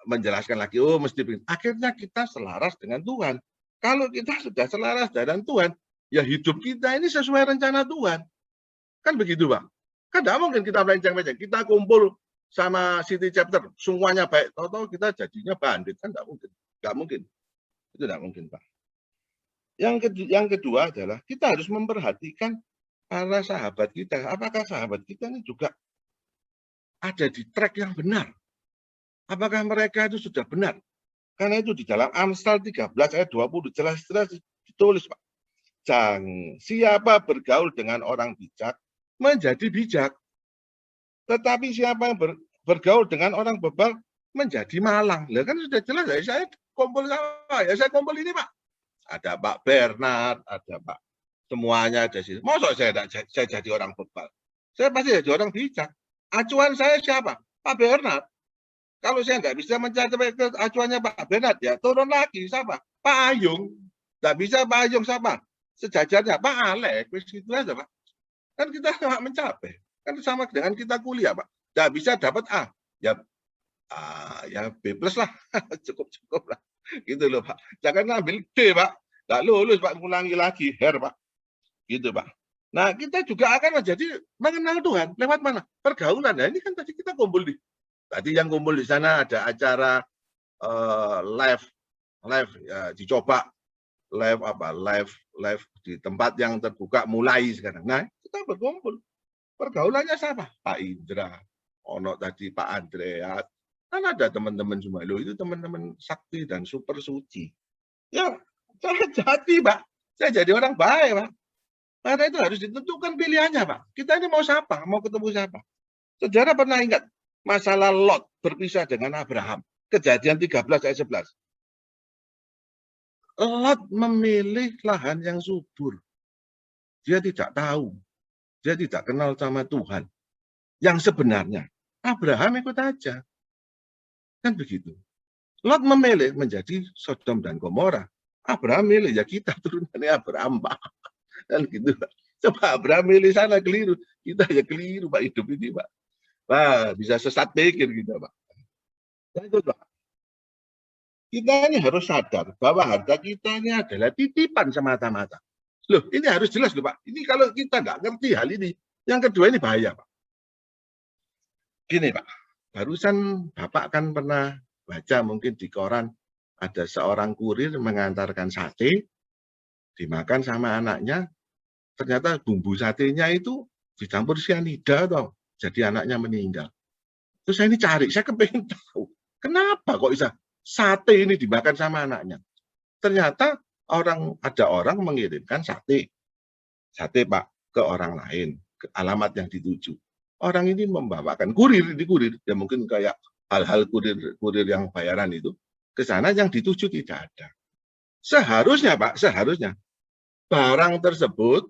menjelaskan lagi, oh mesti begini. Akhirnya kita selaras dengan Tuhan. Kalau kita sudah selaras dengan Tuhan, ya hidup kita ini sesuai rencana Tuhan. Kan begitu Pak. Kan tidak mungkin kita melenceng-melenceng. Kita kumpul sama City Chapter, semuanya baik. Tahu-tahu kita jadinya bandit. Kan tidak mungkin. Tidak mungkin. Itu tidak mungkin Pak. Yang kedua adalah kita harus memperhatikan para sahabat kita. Apakah sahabat kita ini juga ada di track yang benar? Apakah mereka itu sudah benar? Karena itu di dalam Amsal 13 ayat 20 jelas-jelas ditulis, Pak. Siapa bergaul dengan orang bijak menjadi bijak. Tetapi siapa yang bergaul dengan orang bebal menjadi malang. Lah kan sudah jelas, ya, saya kumpul sama, ya saya kumpul ini, Pak. Ada Pak Bernard, ada Pak, semuanya ada sini. Masa saya jadi orang bebal? Saya pasti jadi orang bijak. Acuan saya siapa? Pak Bernard. Kalau saya nggak bisa mencapai ke acuannya Pak Bernard, ya turun lagi siapa? Pak Ayung. Nggak bisa Pak Ayung siapa? Sejajarnya Pak Alex. Itu aja, Pak. Kan kita nggak mencapai. Kan sama dengan kita kuliah, Pak. Nggak bisa dapat A. Ya B+ lah. Cukup lah. Gitu loh, Pak. Jangan ambil D, Pak. Nggak lulus, Pak. Ngulangi lagi. Pak. Gitu, Pak. Nah, kita juga akan menjadi mengenal Tuhan. Lewat mana? Pergaulan. Nah, ini kan tadi kita kumpul di. Tadi yang kumpul di sana ada acara live ya, dicoba live di tempat yang terbuka mulai sekarang. Nah, kita berkumpul. Pergaulannya siapa? Pak Indra, ono tadi Pak Andreas. Kan ada teman-teman semua. Loh, itu teman-teman sakti dan super suci. Ya, saya jadi, Pak. Saya jadi orang baik, Pak. Karena itu harus ditentukan pilihannya, Pak. Kita ini mau siapa? Mau ketemu siapa? Sejarah pernah ingat masalah Lot berpisah dengan Abraham. Kejadian 13 ayat 11. Lot memilih lahan yang subur. Dia tidak tahu. Dia tidak kenal sama Tuhan. Yang sebenarnya, Abraham ikut aja. Kan begitu. Lot memilih menjadi Sodom dan Gomora. Abraham milih, ya kita turunannya Abraham, Pak. Kan gitu, Pak. Coba Abraham milih sana keliru. Kita ya keliru, Pak, hidup ini, Pak. Wah, bisa sesat pikir kita, Pak. Nah, itu, Pak. Kita ini harus sadar bahwa harta kita ini adalah titipan semata-mata. Loh, ini harus jelas loh, Pak. Ini kalau kita nggak ngerti hal ini, yang kedua ini bahaya, Pak. Gini, Pak. Barusan Bapak kan pernah baca mungkin di koran ada seorang kurir mengantarkan sate, dimakan sama anaknya, ternyata bumbu satenya itu dicampur sianida, toh. Jadi anaknya meninggal. Terus saya ini cari, saya kepengen tahu, kenapa kok bisa sate ini dimakan sama anaknya? Ternyata ada orang mengirimkan sate Pak ke orang lain, ke alamat yang dituju. Orang ini membawakan kurir, ya mungkin kayak hal-hal kurir yang bayaran itu ke sana, yang dituju tidak ada. Seharusnya Pak, barang tersebut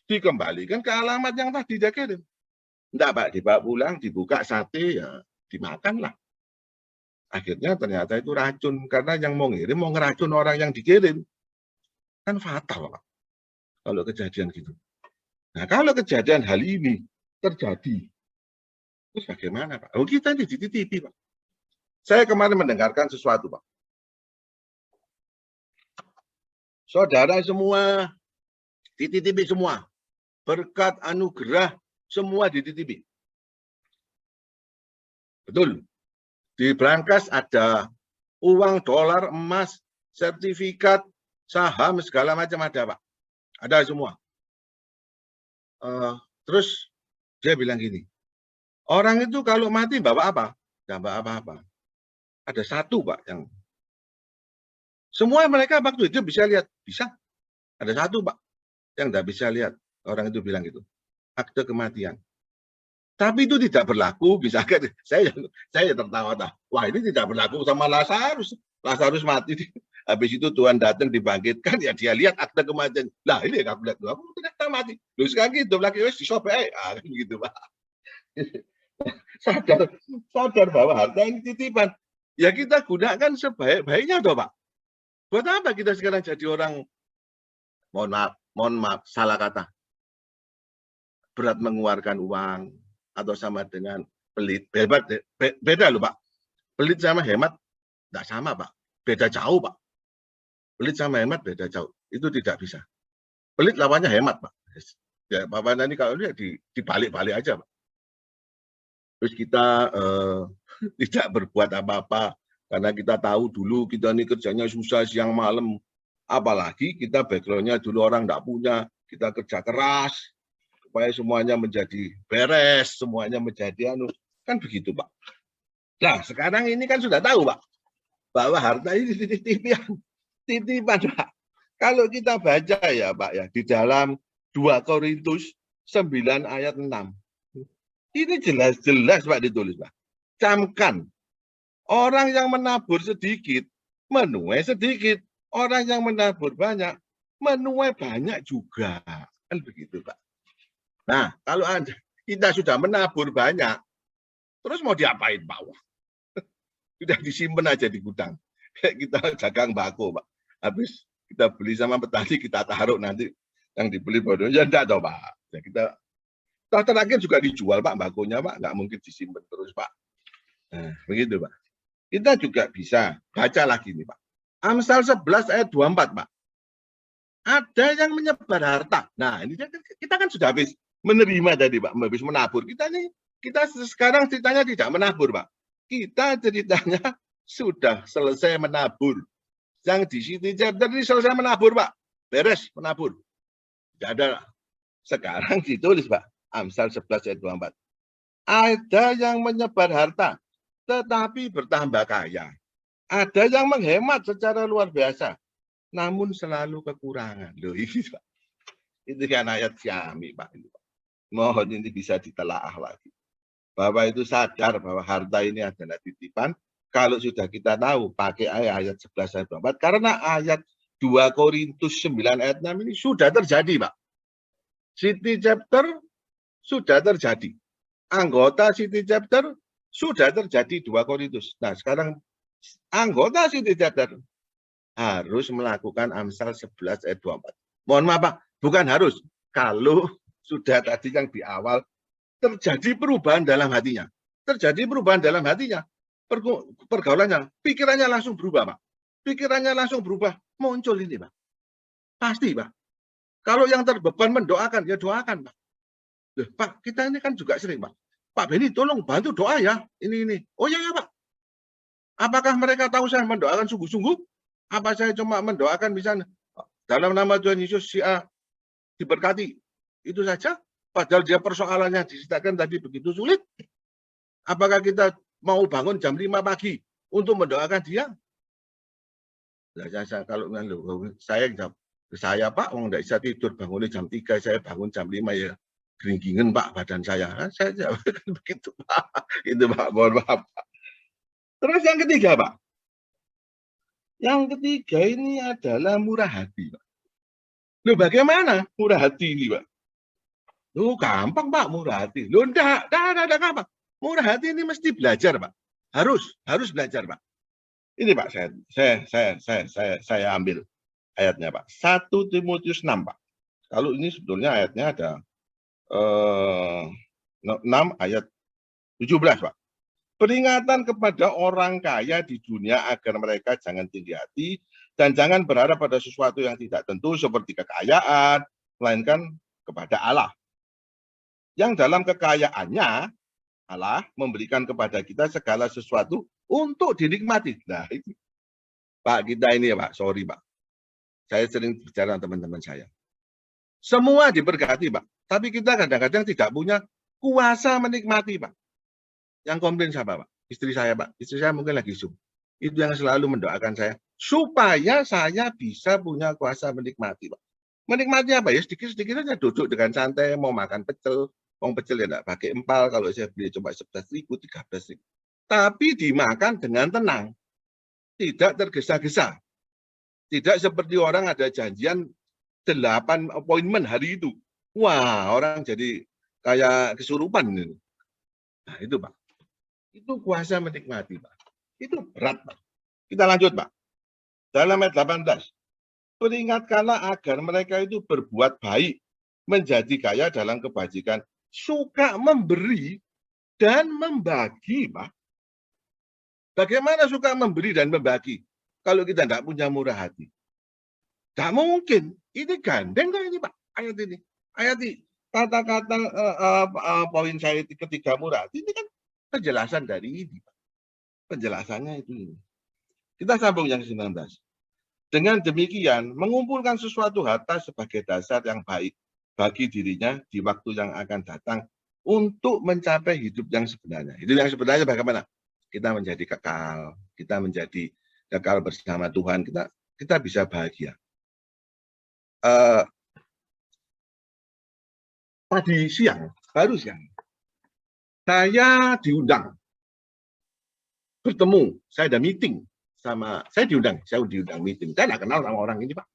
dikembalikan ke alamat yang tadi dia kirim. Enggak, Pak, dibawa pulang, dibuka sate, ya dimakanlah. Akhirnya ternyata itu racun, karena yang mau ngirim mau ngeracun orang yang dikirim. Kan fatal, Pak, kalau kejadian gitu. Nah, kalau kejadian hal ini terjadi, terus bagaimana, Pak? Oh, kita ini dititipi, Pak. Saya kemarin mendengarkan sesuatu, Pak. Saudara semua dititipi semua. Berkat anugerah semua dititipi. Betul. Di brankas ada uang, dolar, emas, sertifikat, saham, segala macam ada, Pak. Ada semua. Terus dia bilang gini, orang itu kalau mati bawa apa? Nggak bawa apa-apa. Ada satu, Pak, yang semua mereka waktu itu bisa lihat. Bisa. Ada satu, Pak, yang nggak bisa lihat. Orang itu bilang gitu. Akte kematian. Tapi itu tidak berlaku, misalkan saya tertawa, wah ini tidak berlaku sama Lazarus. Lazarus mati, habis itu Tuhan datang dibangkitkan, ya dia lihat akte kematian. Lah ini nggak berlaku, aku ternyata mati. Lu sekarang gitu lagi wes disobek, gitu, Pak. sadar bahwa harta ini titipan. Ya kita gunakan sebaik-baiknya, toh, Pak. Buat apa kita sekarang jadi orang, mohon maaf, salah kata, berat mengeluarkan uang, atau sama dengan pelit. Beda loh, Pak. Pelit sama hemat tidak sama, Pak. Beda jauh, Pak. Pelit sama hemat beda jauh. Itu tidak bisa. Pelit lawannya hemat, Pak. Ya, Bapak nanti kalau ini dibalik-balik aja, Pak. Terus kita tidak berbuat apa-apa karena kita tahu dulu kita ini kerjanya susah siang malam. Apalagi kita backgroundnya dulu orang tidak punya, kita kerja keras supaya semuanya menjadi beres, semuanya menjadi kan begitu, Pak. Nah, sekarang ini kan sudah tahu, Pak, bahwa harta ini titipan, Pak. Kalau kita baca ya, Pak, ya, di dalam 2 Korintus 9 ayat 6. Ini jelas-jelas, Pak, ditulis, Pak. Camkan, orang yang menabur sedikit, menuai sedikit. Orang yang menabur banyak, menuai banyak juga. Kan begitu, Pak. Nah, kalau kita sudah menabur banyak, terus mau diapain, Pak? Sudah disimpan aja di gudang. Kayak kita dagang bako, Pak. Habis kita beli sama petani, kita taruh nanti yang dibeli bodoh. Ya enggak tahu, Pak. Ya, kita terakhir juga dijual, Pak, bakonya, Pak. Nggak mungkin disimpan terus, Pak. Nah, begitu, Pak. Kita juga bisa baca lagi nih, Pak. Amsal 11 ayat 24, Pak. Ada yang menyebar harta. Nah, ini kita kan sudah habis menerima tadi, Pak. Habis menabur. Kita sekarang ceritanya tidak menabur, Pak. Kita ceritanya sudah selesai menabur. Yang di City Chapter ini selesai menabur, Pak. Beres menabur. Tidak ada. Sekarang ditulis, Pak. Amsal 11 ayat 24. Ada yang menyebar harta, tetapi bertambah kaya. Ada yang menghemat secara luar biasa, namun selalu kekurangan. Loh, ini, Pak. Itu kan ayat Syami, Pak. Mohon ini bisa ditelaah lagi. Bahwa itu sadar bahwa harta ini adalah titipan. Kalau sudah kita tahu, pakai ayat 11 ayat 24. Karena ayat 2 Korintus 9 ayat 6 ini sudah terjadi, Pak. City Chapter sudah terjadi. Anggota City Chapter sudah terjadi 2 Korintus. Nah, sekarang anggota City Chapter harus melakukan Amsal 11 ayat 24. Mohon maaf, Pak, bukan harus. Kalau sudah tadi yang di awal terjadi perubahan dalam hatinya. Terjadi perubahan dalam hatinya. Pergaulannya, pikirannya langsung berubah, Pak. Pikirannya langsung berubah. Muncul ini, Pak. Pasti, Pak. Kalau yang terbeban mendoakan, ya doakan, Pak. Loh, Pak, kita ini kan juga sering, Pak. Pak Beni, tolong bantu doa ya. Ini. Oh ya, Pak. Apakah mereka tahu saya mendoakan sungguh-sungguh? Apa saya cuma mendoakan misalnya dalam nama Tuhan Yesus si A diberkati? Itu saja. Padahal dia persoalannya diceritakan tadi begitu sulit. Apakah kita mau bangun jam 5 pagi untuk mendoakan dia? Nah, kalau saya Pak, nggak bisa tidur, bangunnya jam 3, saya bangun jam 5 ya. Geringgingan, Pak, badan saya. Saya jawabkan begitu, Pak. Itu, Pak, mohon maaf, Pak. Terus yang ketiga, Pak. Yang ketiga ini adalah murah hati, Pak. Loh, bagaimana murah hati ini, Pak? Loh, gampang, Pak, murah hati. Loh, enggak gampang. Murah hati ini mesti belajar, Pak. Harus belajar, Pak. Ini, Pak, saya ambil ayatnya, Pak. 1 Timotius 6, Pak. Kalau ini sebetulnya ayatnya ada 6 ayat 17, Pak. Peringatan kepada orang kaya di dunia agar mereka jangan tinggi hati dan jangan berharap pada sesuatu yang tidak tentu seperti kekayaan, melainkan kepada Allah. Yang dalam kekayaannya, Allah memberikan kepada kita segala sesuatu untuk dinikmati. Nah, itu. Pak, kita ini ya, Pak, sorry, Pak. Saya sering bicara dengan teman-teman saya. Semua diberkati, Pak. Tapi kita kadang-kadang tidak punya kuasa menikmati, Pak. Yang komplain siapa, Pak? Istri saya, Pak. Istri saya mungkin lagi Zoom. Itu yang selalu mendoakan saya. Supaya saya bisa punya kuasa menikmati, Pak. Menikmati apa ya? Sedikit-sedikit saja duduk dengan santai, mau makan pecel. Wong pecel ya enggak pakai empal. Kalau saya beli cuma 11.000, 13.000. Tapi dimakan dengan tenang. Tidak tergesa-gesa. Tidak seperti orang ada janjian 8 appointment hari itu. Wah, orang jadi kayak kesurupan. Nah, itu, Pak. Itu kuasa menikmati, Pak. Itu berat, Pak. Kita lanjut, Pak. Dalam ayat 18. Peringatkanlah agar mereka itu berbuat baik, menjadi kaya dalam kebajikan, suka memberi dan membagi, Pak. Bagaimana suka memberi dan membagi kalau kita tidak punya murah hati? Tidak mungkin. Ini gandeng kok ini, Pak. Ayat ini. Ayat ini. Kata-kata poin saya ketiga murah hati ini kan penjelasan dari ini, Pak. Penjelasannya itu. Kita sambung yang 19. Dengan demikian, mengumpulkan sesuatu harta sebagai dasar yang baik bagi dirinya di waktu yang akan datang untuk mencapai hidup yang sebenarnya. Hidup yang sebenarnya bagaimana? kita menjadi kekal, kita menjadi kekal bersama Tuhan, kita bisa bahagia. Tadi siang, baru siang, saya diundang bertemu, saya ada meeting sama, saya diundang meeting. Saya nggak kenal sama orang ini, Pak.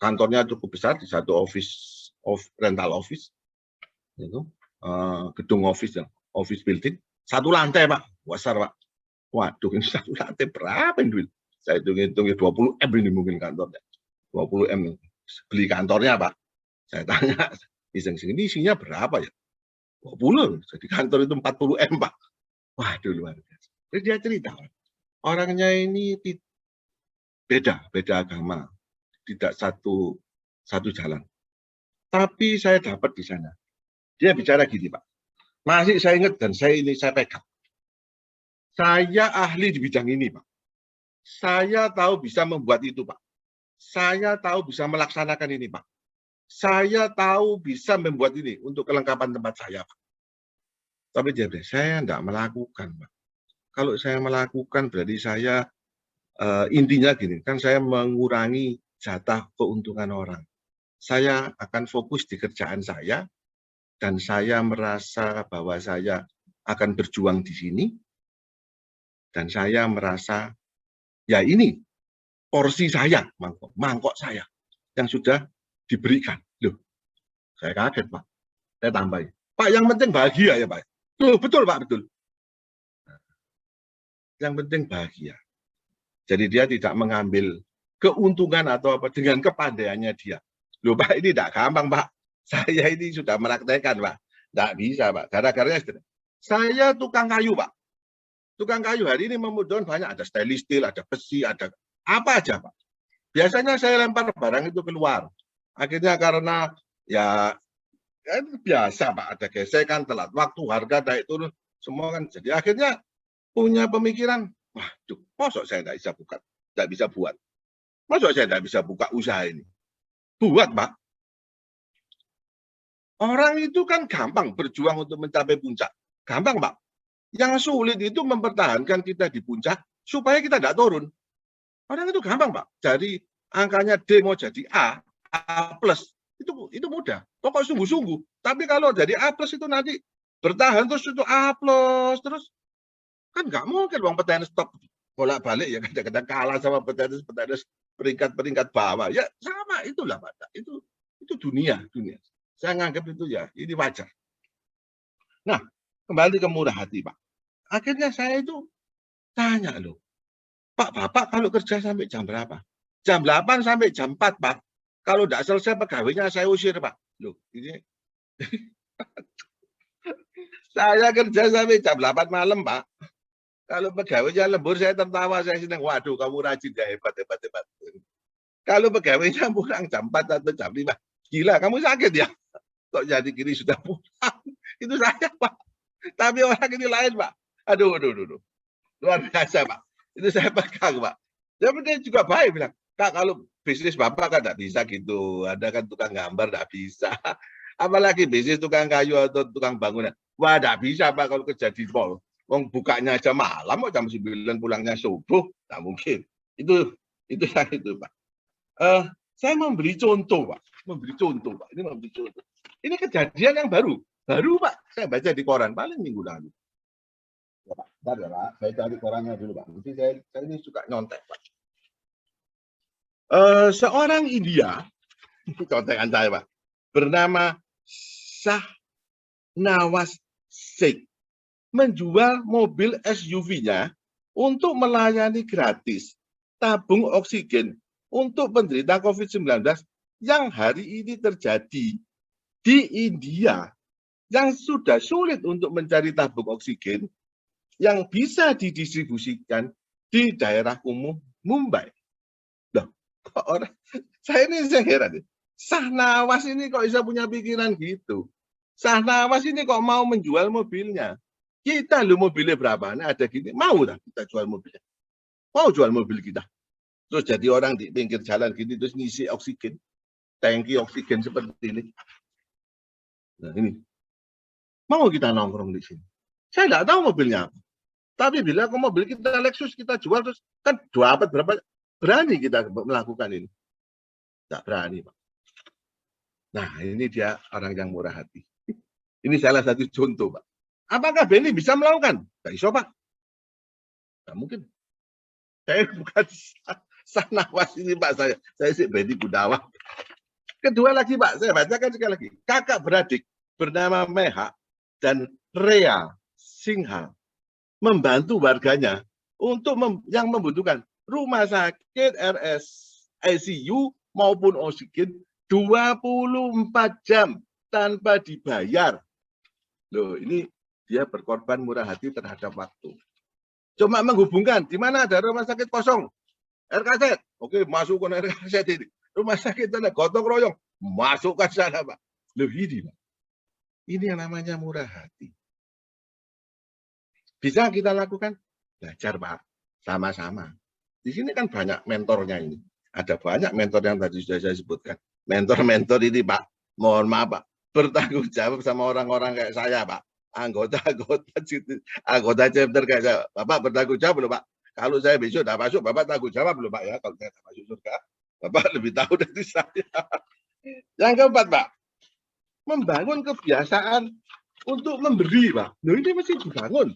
Kantornya cukup besar di satu rental office, itu gedung office building, satu lantai, Pak, besar, Pak. Waduh, ini satu lantai berapa ini? Saya hitung 20 M ini mungkin kantornya, 20 M beli kantornya, Pak. Saya tanya, ini isinya berapa ya? 20, jadi kantor itu 40 M, Pak. Waduh, luar biasa. Jadi dia cerita, orangnya ini beda agama, tidak satu jalan. Tapi saya dapat di sana. Dia bicara gini, Pak. Masih saya ingat dan saya pegang. Saya ahli di bidang ini, Pak. Saya tahu bisa membuat itu, Pak. Saya tahu bisa melaksanakan ini, Pak. Saya tahu bisa membuat ini untuk kelengkapan tempat saya, Pak. Tapi dia bilang, saya tidak melakukan, Pak. Kalau saya melakukan berarti saya intinya gini, kan saya mengurangi jatah keuntungan orang. Saya akan fokus di kerjaan saya, dan saya merasa bahwa saya akan berjuang di sini, dan saya merasa, ya ini porsi saya, mangkok saya, yang sudah diberikan. Loh, saya kaget, Pak. Saya tambahin, Pak, yang penting bahagia ya, Pak. Loh, betul, Pak, betul. Yang penting bahagia. Jadi dia tidak mengambil keuntungan atau apa dengan kepandaiannya dia. Loh, Pak, ini tidak gampang, Pak. Saya ini sudah meraktekan, Pak. Tidak bisa, Pak. Gara-garanya saya tukang kayu, Pak. Tukang kayu hari ini memudahkan banyak. Ada stainless steel, ada besi, ada apa aja, Pak. Biasanya saya lempar barang itu keluar. Akhirnya karena ya itu biasa, Pak. Ada gesekan, telat waktu, harga naik turun, semua kan. Jadi akhirnya punya pemikiran, waduh, masa saya tidak bisa buat. Masa saya tidak bisa buka usaha ini. Buat, Pak. Orang itu kan gampang berjuang untuk mencapai puncak. Gampang, Pak. Yang sulit itu mempertahankan kita di puncak supaya kita tidak turun. Orang itu gampang, Pak. Jadi angkanya D mau jadi A plus, itu mudah. Pokok sungguh-sungguh. Tapi kalau jadi A plus itu nanti bertahan terus itu A plus terus, kan nggak mungkin uang petenis stop bolak-balik ya, kadang-kadang kalah sama petenis peringkat bawah. Ya sama itulah, Pak. Itu dunia. Saya nganggap itu ya, ini wajar. Nah, kembali ke murah hati, Pak. Akhirnya saya itu tanya loh, Pak, Bapak kalau kerja sampai jam berapa? Jam 8 sampai jam 4, Pak. Kalau tidak selesai pegawainya saya usir, Pak. Loh, ini saya kerja sampai jam 8 malam, Pak. Kalau pegawainya lembur, saya tertawa, saya senang. Waduh, kamu rajin, ya, hebat. Kalau pegawainya pulang jam 4 atau jam 5, gila, kamu sakit ya? Kok jadi gini sudah pulang? Itu saya, Pak. Tapi orang ini lain, Pak. Aduh. Luar biasa, Pak. Itu saya pegang, Pak. Tapi dia juga baik, bilang, Kak, kalau bisnis Bapak kan tidak bisa gitu. Ada kan tukang gambar, tidak bisa. Apalagi bisnis tukang kayu atau tukang bangunan. Wah, tidak bisa, Pak, kalau kerja di mall. Wong bukanya aja malam, jam 9 pulangnya subuh. Tidak mungkin. Itu yang itu, Pak. Saya memberi contoh, Pak. Ini memberi contoh. Ini kejadian yang baru, Pak. Saya baca di koran paling minggu lalu. Ya, Pak. Bentar ya, Pak. Saya cari korannya dulu, Pak. Nanti saya ini suka nyontek, Pak. Seorang India, contekan saya, Pak, bernama Shahnawaz Sheikh menjual mobil SUV-nya untuk melayani gratis tabung oksigen untuk penderita COVID-19 yang hari ini terjadi di India, yang sudah sulit untuk mencari tabung oksigen yang bisa didistribusikan di daerah kumuh Mumbai. Loh, kok orang saya heran. Shahnawaz ini kok bisa punya pikiran gitu? Shahnawaz ini kok mau menjual mobilnya? Kita lu mobilnya berapa? Nah, ada gini, mau lah kita jual mobilnya. Mau jual mobil kita. Terus jadi orang di pinggir jalan gini terus ngisi oksigen, tangki oksigen seperti ini. Nah, ini. Mau kita nongkrong di sini. Saya nggak tahu mobilnya apa. Tapi bila mobil kita Lexus kita jual terus kan dapat berapa, berani kita melakukan ini? Nggak berani, Pak. Nah, ini dia orang yang murah hati. Ini salah satu contoh, Pak. Apakah Benny bisa melakukan? Nggak bisa, Pak. Nggak mungkin. Saya bukan Sanawas ini, Pak. Saya sih Benny Gunawan. Kedua lagi, Pak, saya bacakan sekali lagi. Kakak beradik bernama Meha dan Rea Singha membantu warganya untuk yang membutuhkan rumah sakit, RS, ICU maupun oksigen 24 jam tanpa dibayar. Loh, ini dia berkorban murah hati terhadap waktu. Cuma menghubungkan, di mana ada rumah sakit kosong, RKZ, oke, masukkan RKZ ini. Rumah sakit sana gotong royong, masukkan sana, Pak. Loh, ini, Pak. Ini yang namanya murah hati. Bisa kita lakukan? Belajar, Pak. Sama-sama. Di sini kan banyak mentornya ini. Ada banyak mentor yang tadi sudah saya sebutkan. Mentor-mentor ini, Pak, mohon maaf, Pak, bertanggung jawab sama orang-orang kayak saya, Pak. Anggota chapter kayak saya. Bapak bertanggung jawab loh, Pak. Kalau saya besok tidak masuk, Bapak tanggung jawab loh, Pak, ya. Kalau saya tidak masuk surga, Bapak lebih tahu dari saya. Yang keempat, Pak, membangun kebiasaan untuk memberi, Pak. Loh, ini mesti dibangun.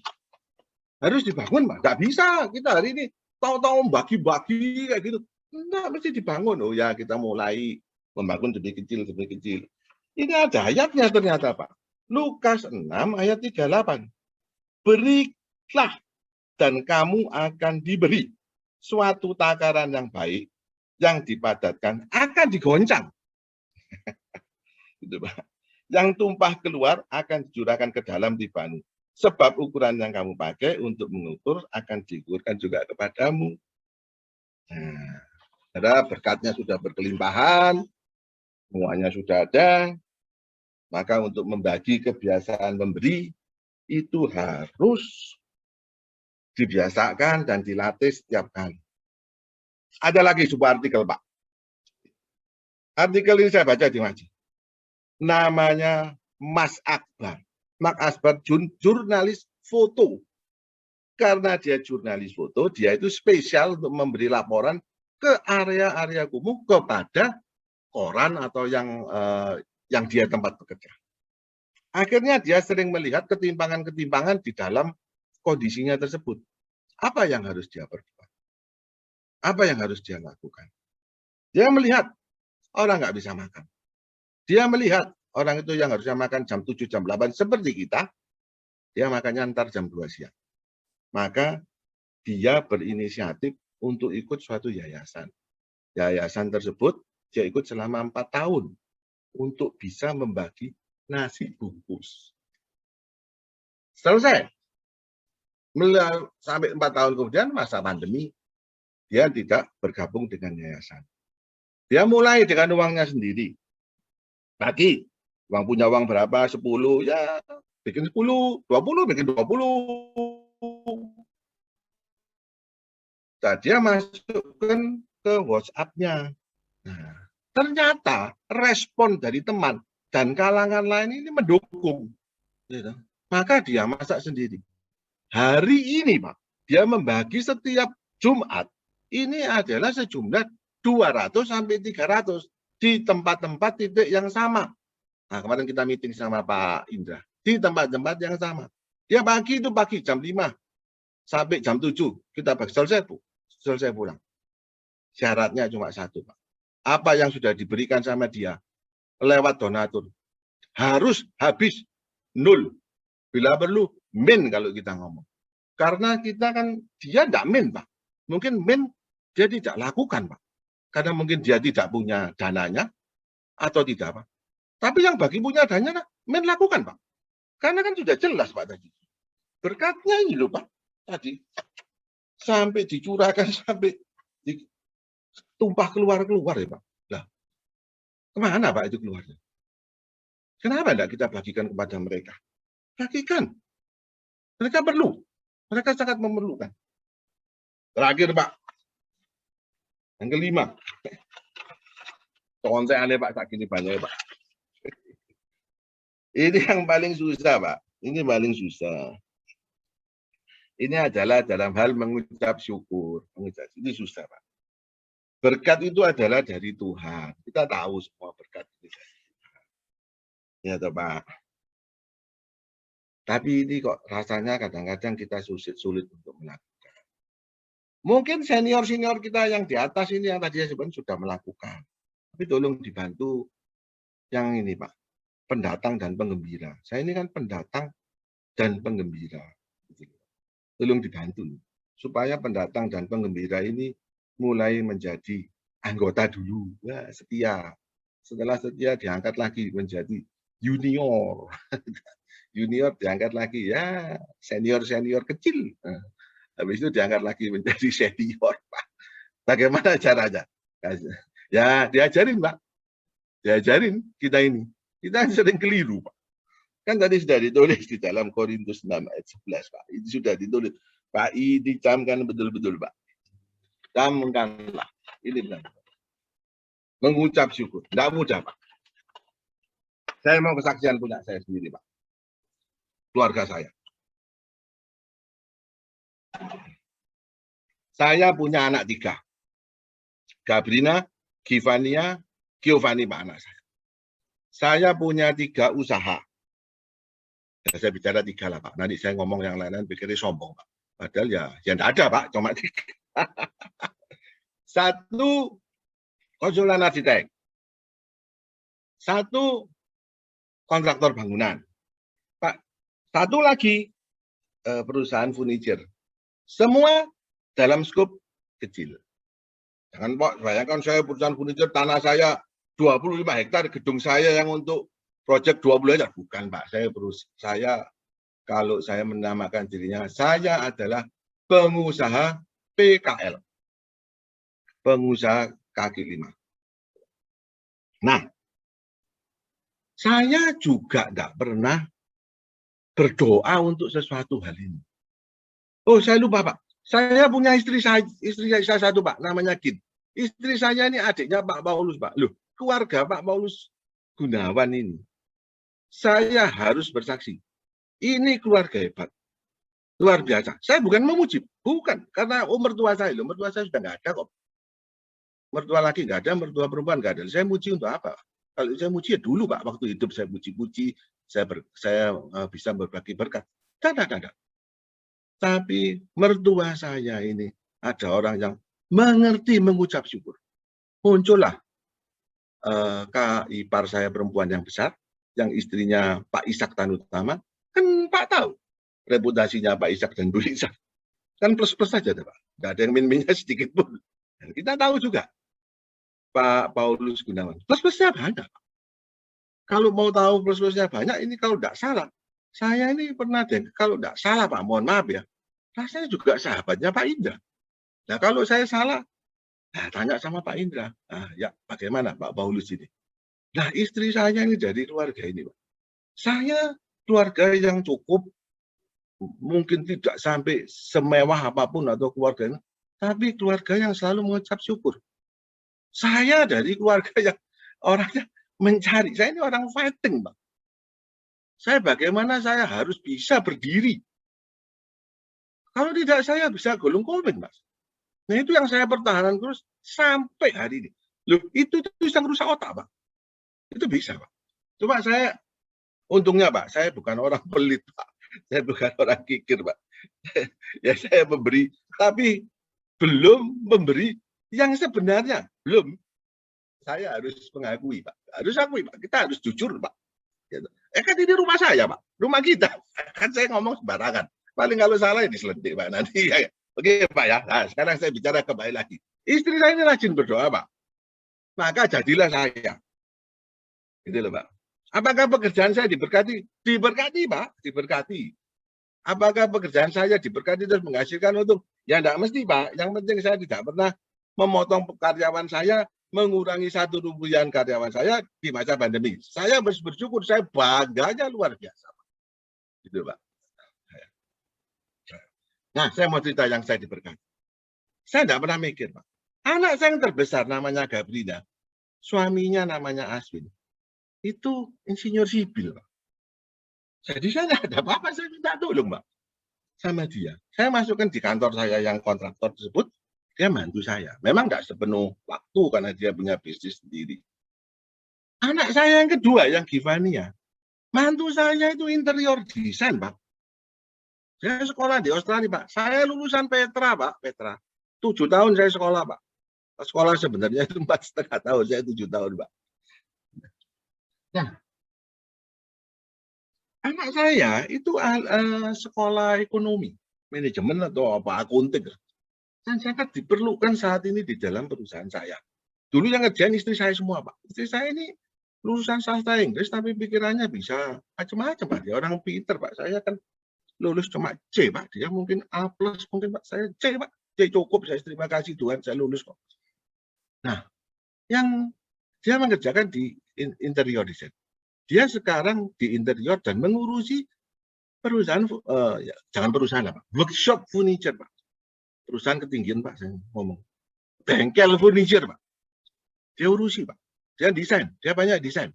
Harus dibangun, Pak. Nggak bisa kita hari ini tahu-tahu bagi-bagi kayak gitu. Enggak, mesti dibangun. Oh ya, kita mulai membangun demi kecil, demi kecil. Ini ada ayatnya ternyata, Pak. Lukas 6 ayat 38. Berilah dan kamu akan diberi. Suatu takaran yang baik, yang dipadatkan, akan digoncang. Gitu, Pak. Yang tumpah keluar akan dicurahkan ke dalam tibamu. Sebab ukuran yang kamu pakai untuk mengukur akan diukurkan juga kepadamu. Nah, karena berkatnya sudah berkelimpahan, semuanya sudah ada, maka untuk membagi kebiasaan memberi itu harus dibiasakan dan dilatih setiap kali. Ada lagi sebuah artikel, Pak. Artikel ini saya baca di Maji. Namanya Mas Akbar. Mas Akbar jurnalis foto. Karena dia jurnalis foto, dia itu spesial untuk memberi laporan ke area-area kumuh kepada koran atau yang dia tempat bekerja. Akhirnya dia sering melihat ketimpangan-ketimpangan di dalam kondisinya tersebut. Apa yang harus dia perbuat? Apa yang harus dia lakukan? Dia melihat orang nggak bisa makan. Dia melihat orang itu yang harusnya makan jam 7, jam 8 seperti kita, dia makannya ntar jam 2 siang. Maka dia berinisiatif untuk ikut suatu yayasan. Yayasan tersebut dia ikut selama 4 tahun untuk bisa membagi nasi bungkus. Selesai. Sampai 4 tahun kemudian masa pandemi, dia tidak bergabung dengan yayasan. Dia mulai dengan uangnya sendiri. Bagi, punya uang berapa? 10, ya bikin 10, 20, bikin 20. Nah, dia masukkan ke WhatsApp-nya. Nah, ternyata respon dari teman dan kalangan lain ini mendukung. Maka dia masak sendiri. Hari ini, Pak, dia membagi setiap Jumat. Ini adalah sejumlah 200 sampai 300 di tempat-tempat titik yang sama. Nah, kemarin kita meeting sama Pak Indra. Di tempat-tempat yang sama. Dia pagi itu pagi jam 5 sampai jam 7. Kita bagi selesai pulang. Syaratnya cuma satu, Pak. Apa yang sudah diberikan sama dia lewat donatur harus habis 0. Bila perlu min kalau kita ngomong. Karena kita kan dia tidak min, Pak. Mungkin min dia tidak lakukan, Pak. Karena mungkin dia tidak punya dananya atau tidak, Pak. Tapi yang bagi punya dananya, min lakukan, Pak. Karena kan sudah jelas, Pak, tadi. Berkatnya ini loh, Pak. Tadi sampai dicurahkan, sampai tumpah keluar ya, Pak. Lah, kemana, Pak, itu keluarnya? Kenapa tidak kita bagikan kepada mereka? Bagikan. Mereka perlu. Mereka sangat memerlukan. Terakhir, Pak. Yang kelima. Soal saya aneh, Pak. Tak gini banyak, Pak. Ini yang paling susah, Pak. Ini paling susah. Ini adalah dalam hal mengucap syukur. Itu susah, Pak. Berkat itu adalah dari Tuhan. Kita tahu semua berkat itu dari Tuhan. Ya, toh, Pak. Tapi ini kok rasanya kadang-kadang kita sulit untuk melakukan. Mungkin senior-senior kita yang di atas ini yang tadi saya sebut sudah melakukan. Tapi tolong dibantu yang ini, Pak. Pendatang dan penggembira. Saya ini kan pendatang dan penggembira. Tolong dibantu. Supaya pendatang dan penggembira ini mulai menjadi anggota dulu. Ya, setia. Setelah setia diangkat lagi menjadi junior. Junior diangkat lagi, ya senior-senior kecil. Habis itu diangkat lagi menjadi senior, Pak. Bagaimana caranya? Ya diajarin, Pak. Diajarin kita ini. Kita sering keliru, Pak. Kan tadi sudah ditulis di dalam Korintus 6 ayat 11, Pak. Itu sudah ditulis. Pak, ini camkan betul-betul, Pak. Camkanlah. Ini benar. Mengucap syukur. Tidak mudah, Pak. Saya mau kesaksian punya saya sendiri, Pak. Keluarga saya. Saya punya anak 3. Gabrina, Givania, Giovanni, Pak, anak saya. Saya punya 3 usaha. Ya, saya bicara 3 lah, Pak. Nanti saya ngomong yang lain-lain pikirnya sombong, Pak. Padahal ya tidak ada, Pak. Cuma 3. 1 konsultan arsitek. 1 kontraktor bangunan. 1 lagi perusahaan furniture. Semua dalam skop kecil. Jangan, Pak, bayangkan saya perusahaan furniture, tanah saya 25 hektar, gedung saya yang untuk proyek 20 hektar. Bukan, Pak. Saya kalau saya menamakan dirinya, saya adalah pengusaha PKL. Pengusaha kaki 5. Nah, saya juga tidak pernah berdoa untuk sesuatu hal ini. Oh, saya lupa, Pak. Saya punya istri saya 1, Pak, namanya Gin. Istri saya ini adiknya Pak Paulus, Pak. Loh, keluarga Pak Paulus Gunawan ini. Saya harus bersaksi. Ini keluarga hebat. Luar biasa. Saya bukan memuji. Bukan. Karena mertua saya sudah nggak ada kok. Mertua laki nggak ada, mertua perempuan nggak ada. Saya muji untuk apa? Kalau saya muji ya dulu, Pak. Waktu hidup saya muji-muji. Saya bisa berbagi berkat. Tidak. Tapi mertua saya ini ada orang yang mengerti mengucap syukur. Muncullah Kak ipar saya perempuan yang besar, yang istrinya Pak Ishak Tanutama. Kan Pak tahu reputasinya Pak Ishak dan Bu Ishak. Kan plus-plus saja, Pak. Nggak ada yang min-minnya sedikit pun. Dan kita tahu juga Pak Paulus Gunawan. Plus-plusnya banyak. Kalau mau tahu plus-plusnya banyak, ini kalau tidak salah. Saya ini pernah deh, kalau tidak salah, Pak, mohon maaf ya. Rasanya juga sahabatnya Pak Indra. Nah, kalau saya salah, tanya sama Pak Indra. Nah, ya, bagaimana Pak Paulus ini? Nah, istri saya ini dari keluarga ini, Pak. Saya keluarga yang cukup, mungkin tidak sampai semewah apapun atau keluarga ini, tapi keluarga yang selalu mengucap syukur. Saya dari keluarga yang orangnya mencari. Saya ini orang fighting, Pak. Bagaimana saya harus bisa berdiri. Kalau tidak, saya bisa gulung kolben, Mas. Nah, itu yang saya pertahanan terus sampai hari ini. Loh, itu bisa merusak otak, Pak. Itu bisa, Pak. Cuma saya, untungnya, Pak, saya bukan orang pelit, Pak. Saya bukan orang kikir, Pak. Ya, saya memberi, tapi belum memberi yang sebenarnya. Belum. Saya harus mengakui, Pak. Harus akui, Pak. Kita harus jujur, Pak. Kan ini rumah saya, Pak. Rumah kita. Kan saya ngomong sembarangan. Paling kalau salah ini selentik, Pak. Nanti ya. Oke, Pak ya. Nah, sekarang saya bicara kembali lagi. Istri saya ini rajin berdoa, Pak. Maka jadilah saya. Gitu loh, Pak. Apakah pekerjaan saya diberkati? Diberkati, Pak. Diberkati. Apakah pekerjaan saya diberkati terus menghasilkan untung? Ya enggak mesti, Pak. Yang penting saya tidak pernah memotong karyawan saya, mengurangi 1 rupiah karyawan saya di masa pandemi. Saya bersyukur, saya bangganya luar biasa. Gitu, Pak. Nah, saya mau cerita yang saya diberkati. Saya tidak pernah mikir, Pak. Anak saya yang terbesar namanya Gabrina. Suaminya namanya Aswin. Itu insinyur sipil, Pak. Jadi saya tidak ada apa-apa, saya minta tolong, Pak. sama dia. Saya masukkan di kantor saya yang kontraktor tersebut, dia bantu saya. Memang nggak sepenuh waktu karena dia punya bisnis sendiri. Anak saya yang kedua, yang Givania, mantu saya itu interior desain, Pak. Saya sekolah di Australia, Pak. Saya lulusan Petra, Pak. Petra. 7 tahun saya sekolah, Pak. Sekolah sebenarnya itu 4,5 tahun, saya 7 tahun, Pak. Nah, anak saya itu sekolah ekonomi, manajemen atau apa, akunting. Dan sangat diperlukan saat ini di dalam perusahaan saya. Dulu yang ngerjain istri saya semua, Pak. Istri saya ini lulusan sastra Inggris, tapi pikirannya bisa macam-macam, Pak. Dia orang pinter, Pak. Saya kan lulus cuma C, Pak. Dia mungkin A+, mungkin Pak. Saya C, Pak. C cukup, saya terima kasih Tuhan, saya lulus kok. Nah, yang dia mengerjakan di interior design. Dia sekarang di interior dan mengurusi perusahaan, jangan perusahaan apa, workshop furniture, Pak. Perusahaan ketinggian, Pak, saya ngomong. Bengkel furniture, Pak. Dia urusi, Pak. Dia desain, dia banyak desain.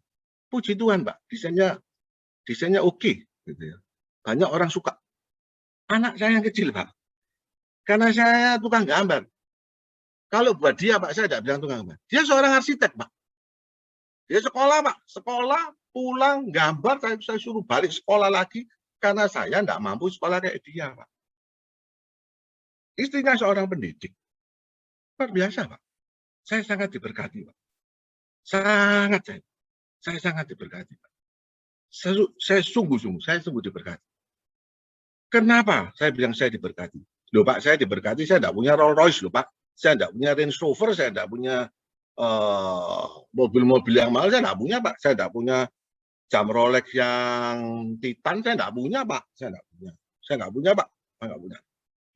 Puji Tuhan, Pak, desainnya oke, gitu ya. Banyak orang suka. Anak saya yang kecil, Pak, karena saya tukang gambar. Kalau buat dia, Pak, saya tidak bilang tukang gambar. Dia seorang arsitek, Pak. Dia sekolah, Pak. Sekolah, pulang, gambar, saya suruh balik sekolah lagi, karena saya tidak mampu sekolah kayak dia, Pak. Istrinya seorang pendidik. Luar biasa, Pak. Saya sangat diberkati, Pak. Saya sangat diberkati, Pak. Saya sungguh diberkati. Kenapa saya bilang saya diberkati? Loh, Pak, saya diberkati, saya tidak punya Rolls Royce, loh, Pak. Saya tidak punya Range Rover, saya tidak punya mobil-mobil yang mahal, saya tidak punya, Pak. Saya tidak punya jam Rolex yang Titan, saya tidak punya, Pak. Saya tidak punya, Pak. Saya nggak punya.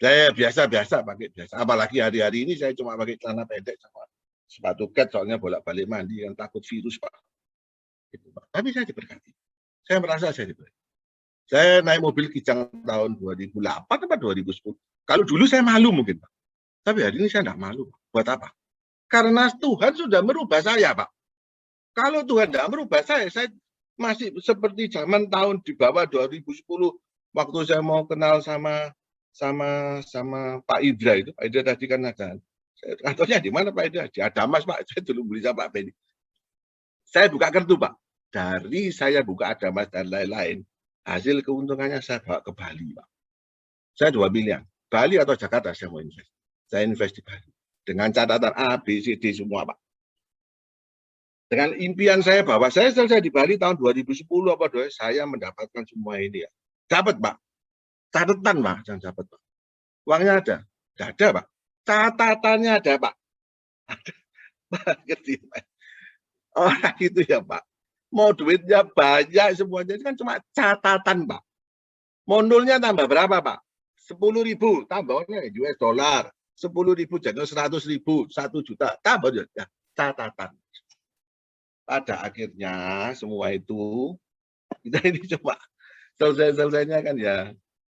Saya biasa-biasa pakai biasa. Apalagi hari-hari ini saya cuma pakai celana pendek sama sepatu cat, soalnya bolak-balik mandi yang takut virus, Pak. Gitu, Pak. Tapi saya diberkati. Saya merasa saya diberkati. Saya naik mobil Kijang tahun 2008 atau 2010. Kalau dulu saya malu mungkin, Pak. Tapi hari ini saya tidak malu, Pak. Buat apa? Karena Tuhan sudah merubah saya, Pak. Kalau Tuhan tidak merubah saya masih seperti zaman tahun di bawah 2010 waktu saya mau kenal sama Pak Idra itu. Pak Idra tadi kan ada. Kantornya di mana Pak Idra? Di Adamas, Pak. Saya dulu beli sama Pak Benny. Saya buka kartu, Pak. Dari saya buka Adamas dan lain-lain, hasil keuntungannya saya bawa ke Bali, Pak. Saya 2 miliar. Bali atau Jakarta saya mau invest. Saya invest di Bali. Dengan catatan A, B, C, D semua, Pak. Dengan impian saya bahwa saya selesai di Bali tahun 2010 apa 2012, saya mendapatkan semua ini ya. Dapat, Pak. Catatan, Pak. Jangan dapat, Pak. Uangnya ada. Tidak ada, Pak. Catatannya ada, Pak. Ada. Pak, ngerti, Pak. Orang itu ya, Pak. Mau duitnya banyak semuanya, itu kan cuma catatan, Pak. Modulnya tambah berapa, Pak? 10.000, tambahnya US dollar. 10.000 jadi 100.000, 1 juta, tambah ya, catatan. Pada akhirnya semua itu kita ini cuma selesainya kan ya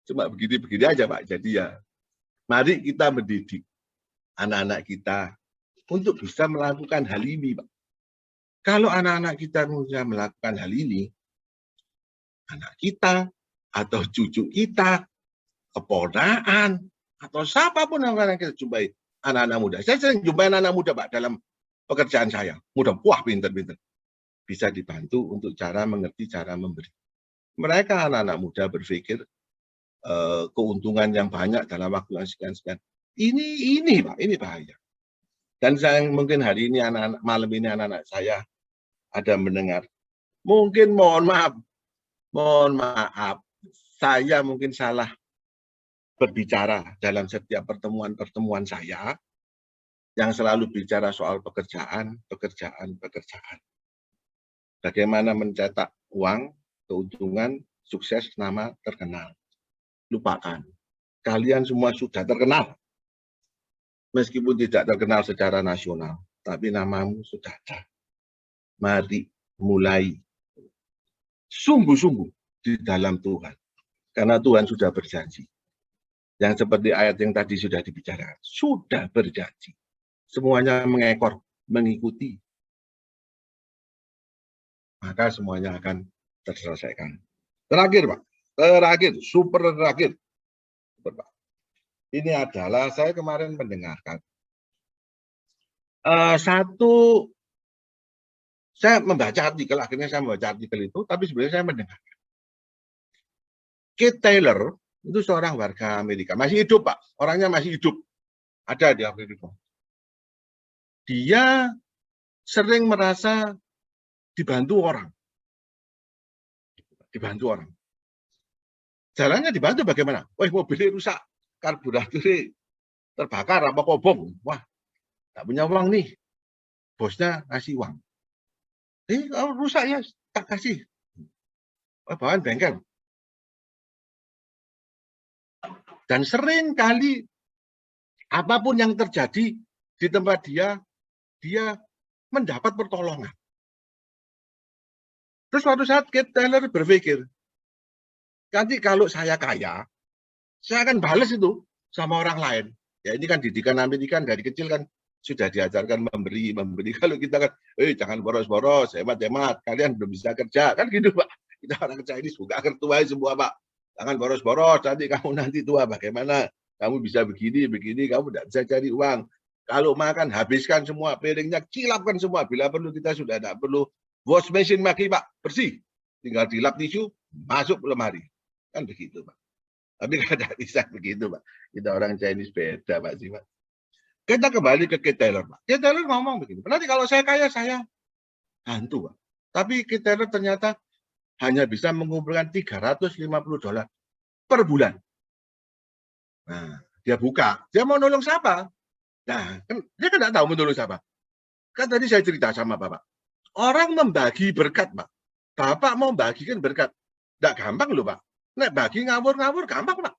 cuma begini-begini aja, Pak. Jadi ya mari kita mendidik anak-anak kita untuk bisa melakukan hal ini, Pak. Kalau anak-anak kita bisa melakukan hal ini, anak kita atau cucu kita, keponakan atau siapapun yang akan kita jumpai, anak-anak muda. Saya sering jumpai anak-anak muda, Pak, dalam pekerjaan saya. Mudah, wah pinter-pinter. Bisa dibantu untuk cara mengerti, cara memberi. Mereka anak-anak muda berpikir keuntungan yang banyak dalam waktu yang sekian-sekian. Ini Pak, ini bahaya. Dan saya mungkin hari ini anak-anak malam ini anak-anak saya ada mendengar. Mungkin mohon maaf, saya mungkin salah berbicara dalam setiap pertemuan saya yang selalu bicara soal pekerjaan. Bagaimana mencetak uang, keuntungan, sukses, nama, terkenal. Lupakan. Kalian semua sudah terkenal. Meskipun tidak terkenal secara nasional, tapi namamu sudah ada. Mari mulai sungguh-sungguh di dalam Tuhan. Karena Tuhan sudah berjanji. Yang seperti ayat yang tadi sudah dibicarakan. Sudah berjanji. Semuanya mengekor, mengikuti. Maka semuanya akan terselesaikan. Terakhir, Pak. Super terakhir. Pak. Ini adalah saya kemarin mendengarkan saya membaca artikel, akhirnya saya membaca artikel itu, tapi sebenarnya saya mendengar. Keith Taylor itu seorang warga Amerika, masih hidup Pak, orangnya masih hidup, ada di Amerika. Dia sering merasa dibantu orang. Jalannya dibantu bagaimana? Wah, mobilnya rusak, karburatornya terbakar apa kobong. Wah, tak punya uang nih. Bosnya ngasih uang. Kalau rusak ya tak kasih. Bawaan bengkel. Dan sering kali apapun yang terjadi di tempat dia mendapat pertolongan. Terus suatu saat Keith Taylor berpikir, nanti kalau saya kaya, saya akan balas itu sama orang lain. Ya ini kan didikan Amerika dari kecil kan sudah diajarkan memberi. Kalau kita kan, jangan boros-boros, hemat-hemat, kalian belum bisa kerja. Kan gitu Pak. Kita orang Chinese buka kertua semua Pak. Jangan boros-boros, nanti tua bagaimana? Kamu bisa begini, kamu tidak bisa cari uang. Kalau makan, habiskan semua, piringnya cilapkan semua. Bila perlu kita sudah tidak perlu wash machine lagi Pak, bersih. Tinggal dilap tisu, masuk lemari. Kan begitu Pak. Tapi tidak bisa begitu Pak. Kita orang Chinese beda Pak sih Pak. Kita kembali ke Keith Taylor Pak. Keith Taylor ngomong begini, nanti kalau saya kaya, saya hantu Pak. Tapi Keith Taylor ternyata hanya bisa mengumpulkan $350 per bulan. Nah, dia buka. Dia mau nolong siapa? Nah, dia kan tidak tahu menolong siapa. Kan tadi saya cerita sama Bapak. Orang membagi berkat, Pak. Bapak mau bagikan berkat. Tidak gampang loh, Pak. Nek bagi ngawur-ngawur gampang, Pak.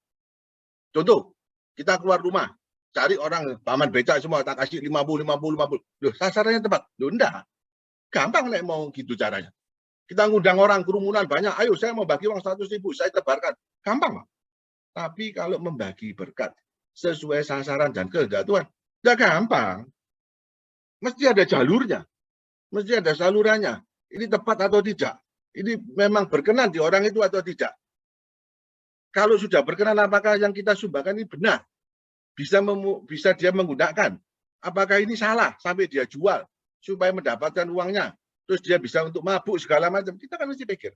Contoh, kita keluar rumah. Cari orang, paman becak semua, tak kasih 50. Loh, sasarannya tepat. Loh, enggak. Gampang nek mau gitu caranya. Kita ngundang orang, kerumunan banyak. Ayo, saya mau bagi uang 100.000, saya tebarkan. Gampang, Pak. Tapi kalau membagi berkat sesuai sasaran dan kehendak Tuhan, tidak gampang. Mesti ada jalurnya. Mesti ada salurannya. Ini tepat atau tidak? Ini memang berkenan di orang itu atau tidak? Kalau sudah berkenan, apakah yang kita sumbangkan ini benar? Bisa dia menggunakan? Apakah ini salah sampai dia jual supaya mendapatkan uangnya? Terus dia bisa untuk mabuk segala macam. Kita kan mesti pikir.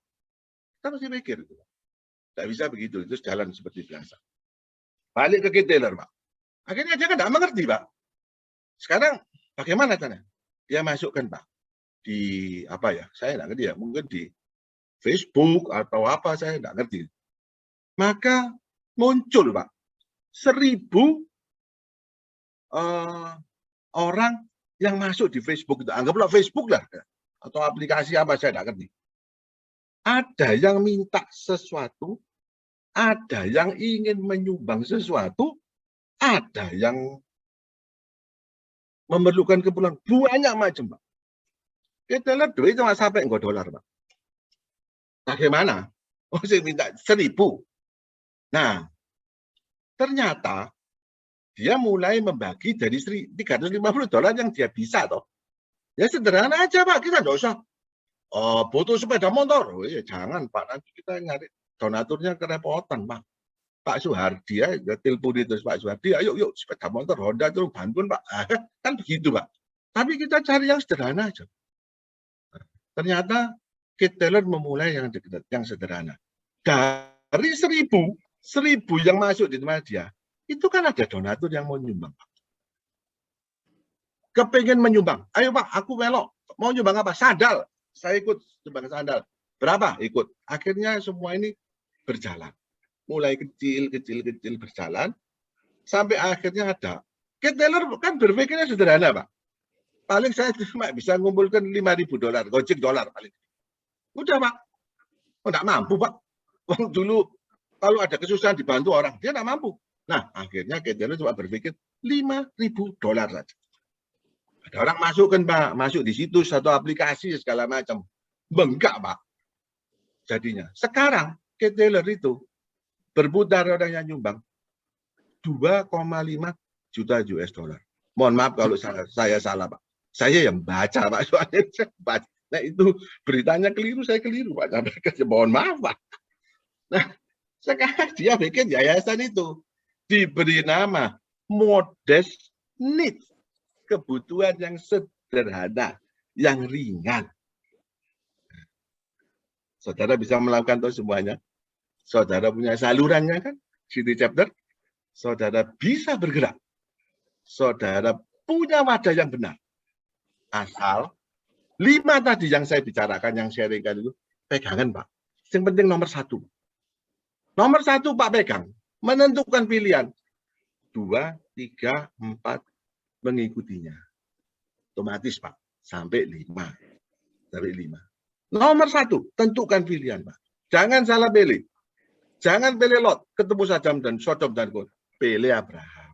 Tidak bisa begitu. Itu jalan seperti biasa. Balik ke Keith Taylor, Pak. Akhirnya dia kan tidak mengerti, Pak. Sekarang bagaimana caranya? Dia masukkan, Pak. Di apa ya? Saya tidak ngerti ya. Mungkin di Facebook atau apa, saya tidak ngerti. Maka muncul, Pak, 1.000 orang yang masuk di Facebook itu. Anggaplah Facebook lah. Atau aplikasi apa, saya tidak ngerti. Ada yang minta sesuatu, ada yang ingin menyumbang sesuatu, ada yang memerlukan keperluan. Banyak macam, Pak. Kita lihat duit cuma sampai $1, Pak. Bagaimana? Oh, saya minta 1.000. Nah, ternyata dia mulai membagi dari $350 yang dia bisa, toh. Ya sederhana aja, Pak. Kita nggak usah butuh sepeda motor. Oh, ya, jangan, Pak. Nanti kita nyari donaturnya kerepotan, Pak. Pak Suhardi ya telepon itu Pak Suhardi, ayo sepeda motor Honda itu bantuin Pak. Kan begitu, Pak. Tapi kita cari yang sederhana aja. Ternyata Keith Taylor memulai yang sederhana. Dari 1.000 yang masuk di tempat dia, itu kan ada donatur yang mau nyumbang. Kepengen menyumbang. Ayo Pak, aku melok. Mau nyumbang apa? Sandal. Saya ikut nyumbang sandal. Berapa? Ikut. Akhirnya semua ini berjalan. Mulai kecil berjalan. Sampai akhirnya ada. Keith Taylor kan berpikirnya sederhana, Pak. Paling saya cuma bisa ngumpulkan $5.000. $5 paling. Udah, Pak. Oh, enggak mampu, Pak. Dulu kalau ada kesusahan dibantu orang, dia enggak mampu. Nah, akhirnya Keith Taylor cuma berpikir $5.000 saja. Ada orang masukkan, Pak, masuk di situs satu aplikasi segala macam. Bengkak, Pak. Jadinya. Sekarang Keith Taylor itu berputar orang yang nyumbang $2,5 juta. Mohon maaf kalau saya salah, Pak. Saya yang baca, Pak. Soalnya saya baca. Nah, itu beritanya keliru, saya keliru, Pak. Mohon maaf, Pak. Nah, sekarang dia bikin yayasan itu. diberi nama modest needs, kebutuhan yang sederhana, yang ringan. Saudara bisa melakukan itu semuanya. Saudara punya salurannya kan, City Chapter. Saudara bisa bergerak. Saudara punya wadah yang benar. Asal 5 tadi yang saya bicarakan, yang sharingkan itu, pegangan Pak. Yang penting nomor 1. Nomor 1 Pak pegang. Menentukan pilihan. 2, 3, 4, mengikutinya. Otomatis Pak. Sampai 5. Sampai 5. Nomor 1, tentukan pilihan Pak. Jangan salah pilih. Jangan pilih Lot. Ketemu Sodom dan Gomora. Pilih Abraham.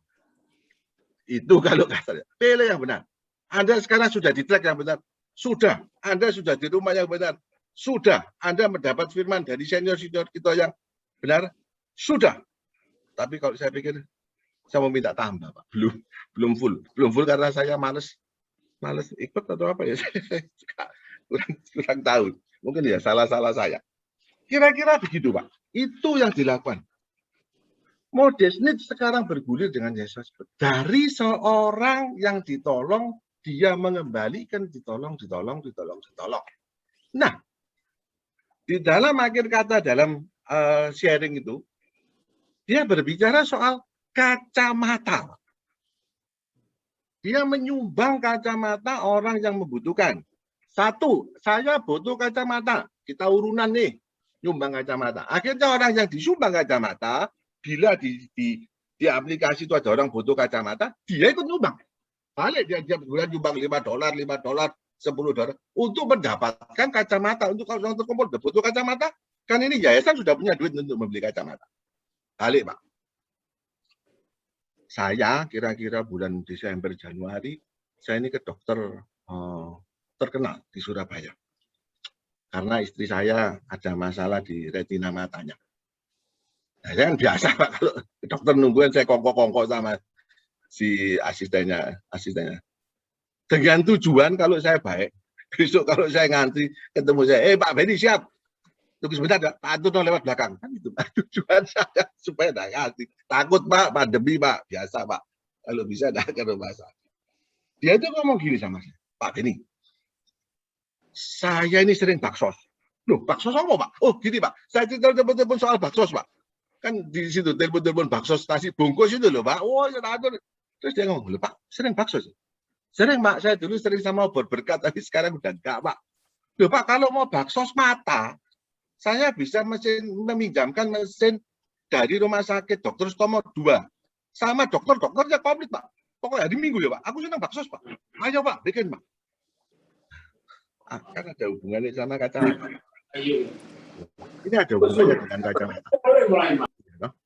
Itu kalau kasarnya. Pilih yang benar. Anda sekarang sudah di track yang benar. Sudah. Anda sudah di rumah yang benar. Sudah. Anda mendapat firman dari senior-senior kita yang benar. Sudah. Tapi kalau saya pikir, saya mau minta tambah, Pak. Belum full. Belum full karena saya males ikut atau apa ya. kurang tahu. Mungkin ya salah saya. Kira-kira begitu, Pak. Itu yang dilakukan. Modest needs sekarang bergulir dengan Yesus. Dari seorang yang ditolong, dia mengembalikan ditolong. Nah, di dalam akhir kata dalam sharing itu, dia berbicara soal kacamata. Dia menyumbang kacamata orang yang membutuhkan. 1, saya butuh kacamata. Kita urunan nih, nyumbang kacamata. Akhirnya orang yang disumbang kacamata, bila di aplikasi itu ada orang butuh kacamata, dia ikut nyumbang. Balik dia bulan nyumbang $5, $10 untuk mendapatkan kacamata. Untuk kalau orang terkumpul butuh kacamata, kan ini yayasan sudah punya duit untuk membeli kacamata. Balik Pak. Saya kira-kira bulan Desember Januari, saya ini ke dokter terkenal di Surabaya. Karena istri saya ada masalah di retina matanya. Nah, saya kan biasa Pak, kalau dokter nungguin saya kongkok-kongkok sama si asistennya. Dengan tujuan kalau saya baik, besok kalau saya ngantri ketemu saya, Pak Benny siap. Tunggu sebentar, Pak Anton lewat belakang. Kan itu Pak, tujuan saya supaya tidak ngantri. Takut Pak, pandemi Pak, biasa Pak. Kalau bisa tidak ke rumah sakit. Dia itu ngomong gini sama saya, Pak Benny, saya ini sering baksos. Loh, baksos apa Pak? Oh gini Pak, saya telepon soal baksos Pak. Kan di situ telepon bakso nasi bungkus itu loh Pak. Oh ya atur. Terus dia ngomong, loh Pak, sering bakso sih? Sering Pak, saya dulu sering sama obor berkat, tapi sekarang udah enggak Pak. Loh Pak, kalau mau bakso mata, saya bisa meminjamkan mesin dari rumah sakit Dr. Stomo 2. Sama dokternya komplit Pak. Pokoknya hari Minggu ya Pak, aku senang bakso Pak. Ayo Pak, bikin Pak. Kan ada hubungannya sama kacamata. Ini ada hubungannya dengan kacamata.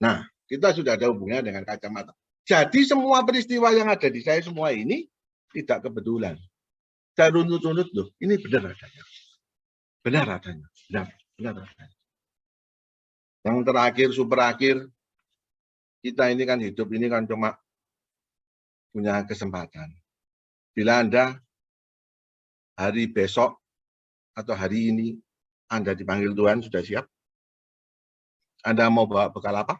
Nah, kita sudah ada hubungannya dengan kacamata. Jadi semua peristiwa yang ada di saya semua ini tidak kebetulan. Saya runut-runut loh, ini benar adanya. Benar adanya. Yang terakhir, super akhir, kita ini kan hidup ini kan cuma punya kesempatan. Bila Anda hari besok atau hari ini Anda dipanggil Tuhan, sudah siap? Anda mau bawa bekal apa?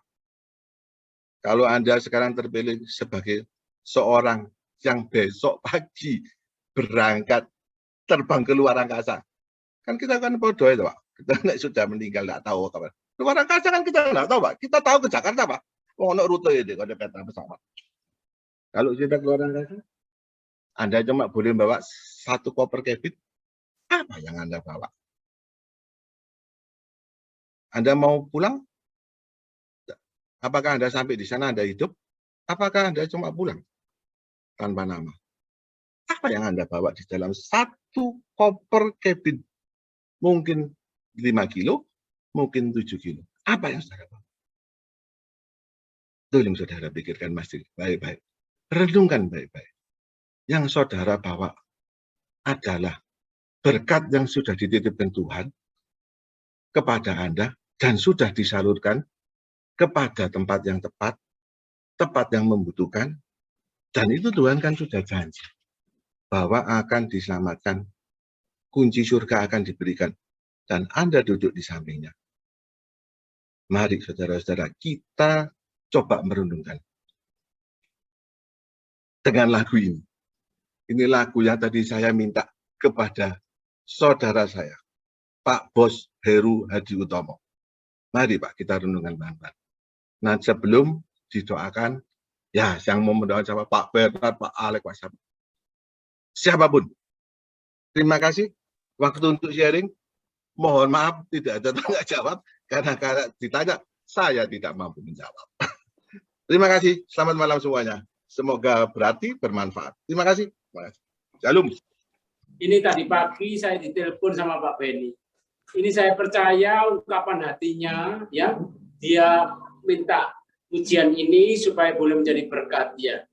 Kalau Anda sekarang terpilih sebagai seorang yang besok pagi berangkat terbang ke luar angkasa, kan kita kan bodoh itu Pak. Kita sudah meninggal, tidak tahu kapan. Luar angkasa kan kita tidak tahu Pak. Kita tahu ke Jakarta Pak. Oh, no rute ini, kalau ada peta pesawat. Kalau sudah keluar angkasa, Anda cuma boleh bawa 1 koper cabin. Apa yang Anda bawa? Anda mau pulang? Apakah Anda sampai di sana Anda hidup? Apakah Anda cuma pulang tanpa nama? Apa yang Anda bawa di dalam 1 koper cabin? Mungkin 5 kilo, mungkin 7 kilo. Apa yang saudara bawa? Itu yang saudara pikirkan masih baik-baik. Renungkan baik-baik. Yang saudara bawa adalah berkat yang sudah dititipkan Tuhan kepada Anda dan sudah disalurkan kepada tempat yang tepat yang membutuhkan, dan itu Tuhan kan sudah janji bahwa akan diselamatkan, kunci surga akan diberikan, dan Anda duduk di sampingnya. Mari saudara-saudara, kita coba merenungkan dengan lagu ini. Ini lagu yang tadi saya minta kepada saudara saya, Pak Bos Heru Hadi Utomo. Mari Pak, kita renungkan bahan-bahan. Nah, sebelum didoakan, ya yang mau mendoakan sama Pak Bernard, Pak Alek, Pak Sam, siapapun. Terima kasih waktu untuk sharing. Mohon maaf tidak ada tanya jawab karena ditanya saya tidak mampu menjawab. Terima kasih. Selamat malam semuanya. Semoga berarti bermanfaat. Terima kasih. Shalom. Ini tadi pagi saya ditelepon sama Pak Beni. Ini saya percaya ungkapan hatinya, ya. Dia minta ujian ini supaya boleh menjadi berkat dia.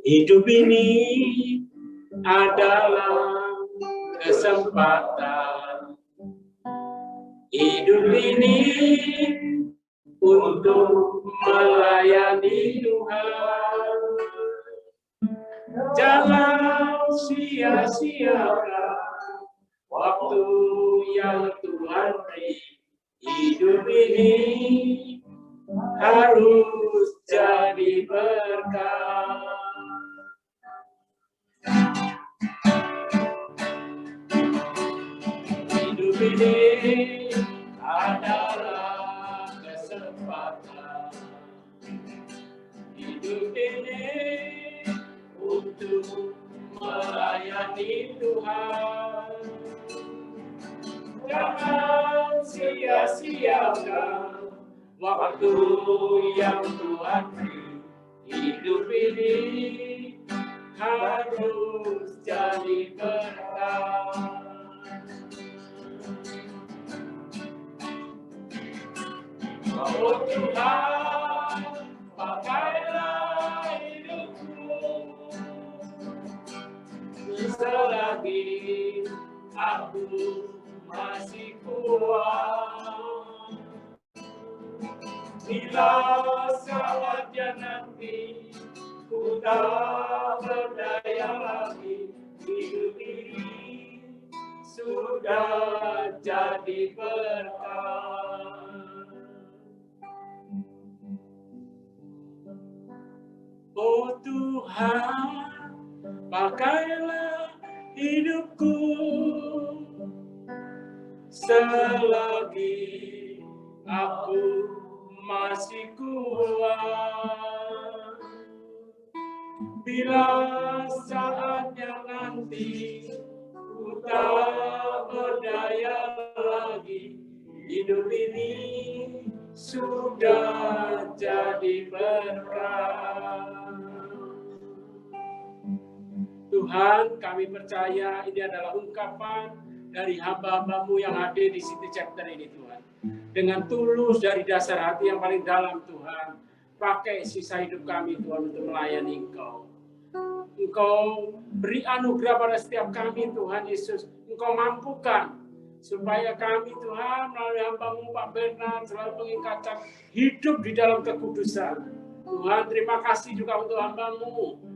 Hidup ini adalah kesempatan. Hidup ini untuk melayani Tuhan. Jangan sia-siakan waktu yang Tuhan beri. Hidup ini harus jadi berkat. Hidup ini adalah kesempatan. Hidup ini untuk melayani Tuhan. Jangan sia-siakan waktu yang Tuhan beri. Hidup ini harus jadi berkat. Oh Tuhan, pakailah hidupku selagi aku masih kuat. Bila saatnya nanti ku tak berdaya lagi, hidup ini sudah jadi berkat. Oh Tuhan, pakailah hidupku selagi aku masih kuat. Bila saatnya nanti ku tak berdaya lagi, hidup ini sudah jadi berkat. Tuhan, kami percaya ini adalah ungkapan dari hamba-hambamu yang hadir di City Chapter ini, Tuhan. Dengan tulus dari dasar hati yang paling dalam, Tuhan. Pakai sisa hidup kami, Tuhan, untuk melayani Engkau. Engkau beri anugerah pada setiap kami, Tuhan Yesus. Engkau mampukan supaya kami, Tuhan, melalui hamba-Mu Pak Bernard selalu mengingkatkan hidup di dalam kekudusan. Tuhan, terima kasih juga untuk hamba-Mu